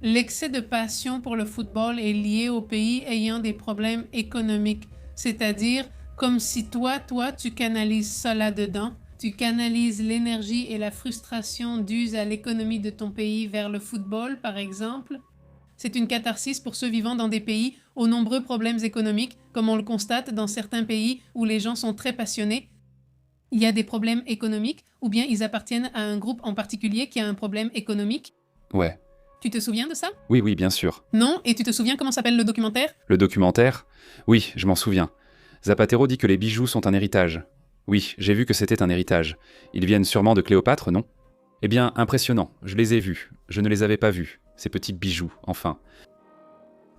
l'excès de passion pour le football est lié aux pays ayant des problèmes économiques. C'est-à-dire, comme si toi, tu canalises ça là-dedans. Tu canalises l'énergie et la frustration dues à l'économie de ton pays vers le football, par exemple. C'est une catharsis pour ceux vivant dans des pays aux nombreux problèmes économiques, comme on le constate dans certains pays où les gens sont très passionnés. Il y a des problèmes économiques, ou bien ils appartiennent à un groupe en particulier qui a un problème économique. Ouais. Tu te souviens de ça? Oui, bien sûr. Non? Et tu te souviens comment s'appelle le documentaire? Le documentaire? Oui, je m'en souviens. Zapatero dit que les bijoux sont un héritage. Oui, j'ai vu que c'était un héritage. Ils viennent sûrement de Cléopâtre, non? Eh bien, impressionnant, je les ai vus. Je ne les avais pas vus, ces petits bijoux, enfin.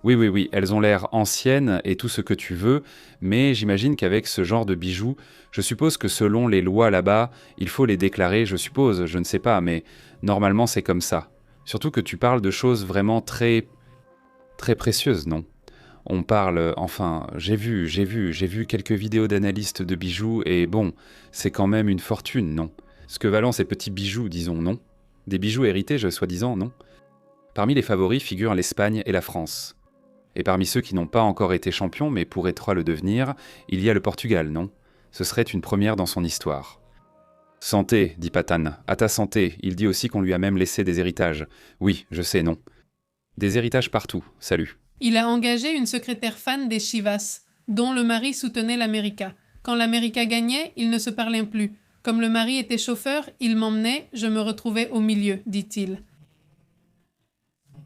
Oui, elles ont l'air anciennes et tout ce que tu veux, mais j'imagine qu'avec ce genre de bijoux, je suppose que selon les lois là-bas, il faut les déclarer, je suppose, je ne sais pas, mais normalement c'est comme ça. Surtout que tu parles de choses vraiment très précieuses, non? On parle, enfin, j'ai vu quelques vidéos d'analystes de bijoux et bon, c'est quand même une fortune, non? Ce que valent ces petits bijoux, disons, non? Des bijoux hérités, soi-disant, non? Parmi les favoris figurent l'Espagne et la France. Et parmi ceux qui n'ont pas encore été champions, mais pourraient trop le devenir, il y a le Portugal, non? Ce serait une première dans son histoire. Santé, dit Patane. À ta santé. Il dit aussi qu'on lui a même laissé des héritages. Oui, je sais, non. Des héritages partout. Salut. Il a engagé une secrétaire fan des Chivas, dont le mari soutenait l'América. Quand l'América gagnait, ils ne se parlaient plus. Comme le mari était chauffeur, il m'emmenait, je me retrouvais au milieu, dit-il.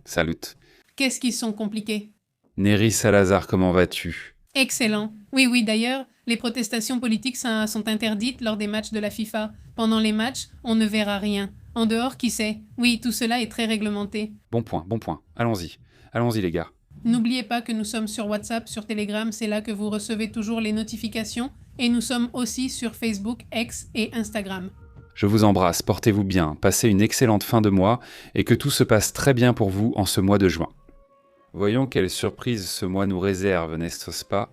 Salut. Qu'est-ce qu'ils sont compliqués? Néry Salazar, comment vas-tu? Excellent. Oui, d'ailleurs, les protestations politiques sont interdites lors des matchs de la FIFA. Pendant les matchs, on ne verra rien. En dehors, qui sait? Oui, tout cela est très réglementé. Bon point. Allons-y les gars. N'oubliez pas que nous sommes sur WhatsApp, sur Telegram, c'est là que vous recevez toujours les notifications. Et nous sommes aussi sur Facebook, X et Instagram. Je vous embrasse, portez-vous bien, passez une excellente fin de mois et que tout se passe très bien pour vous en ce mois de juin. Voyons quelle surprise ce mois nous réserve, n'est-ce pas?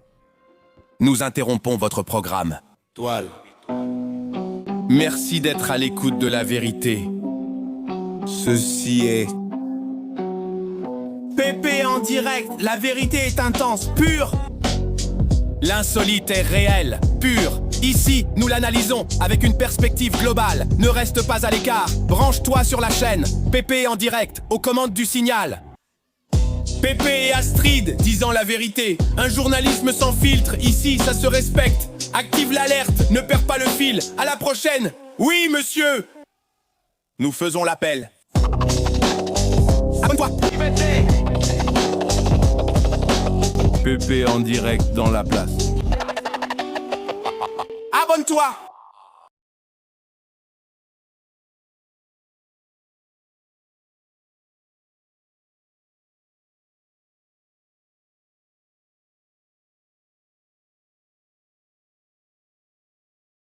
Nous interrompons votre programme. Toile. Merci d'être à l'écoute de la vérité. Ceci est... Pépé en direct, la vérité est intense, pure. L'insolite est réel, pur. Ici, nous l'analysons avec une perspective globale. Ne reste pas à l'écart, branche-toi sur la chaîne. Pépé en direct, aux commandes du signal. Pépé et Astrid, disant la vérité. Un journalisme sans filtre, ici ça se respecte. Active l'alerte, ne perds pas le fil. À la prochaine. Oui, monsieur. Nous faisons l'appel. Abonne-toi. Pépé en direct dans la place. Abonne-toi.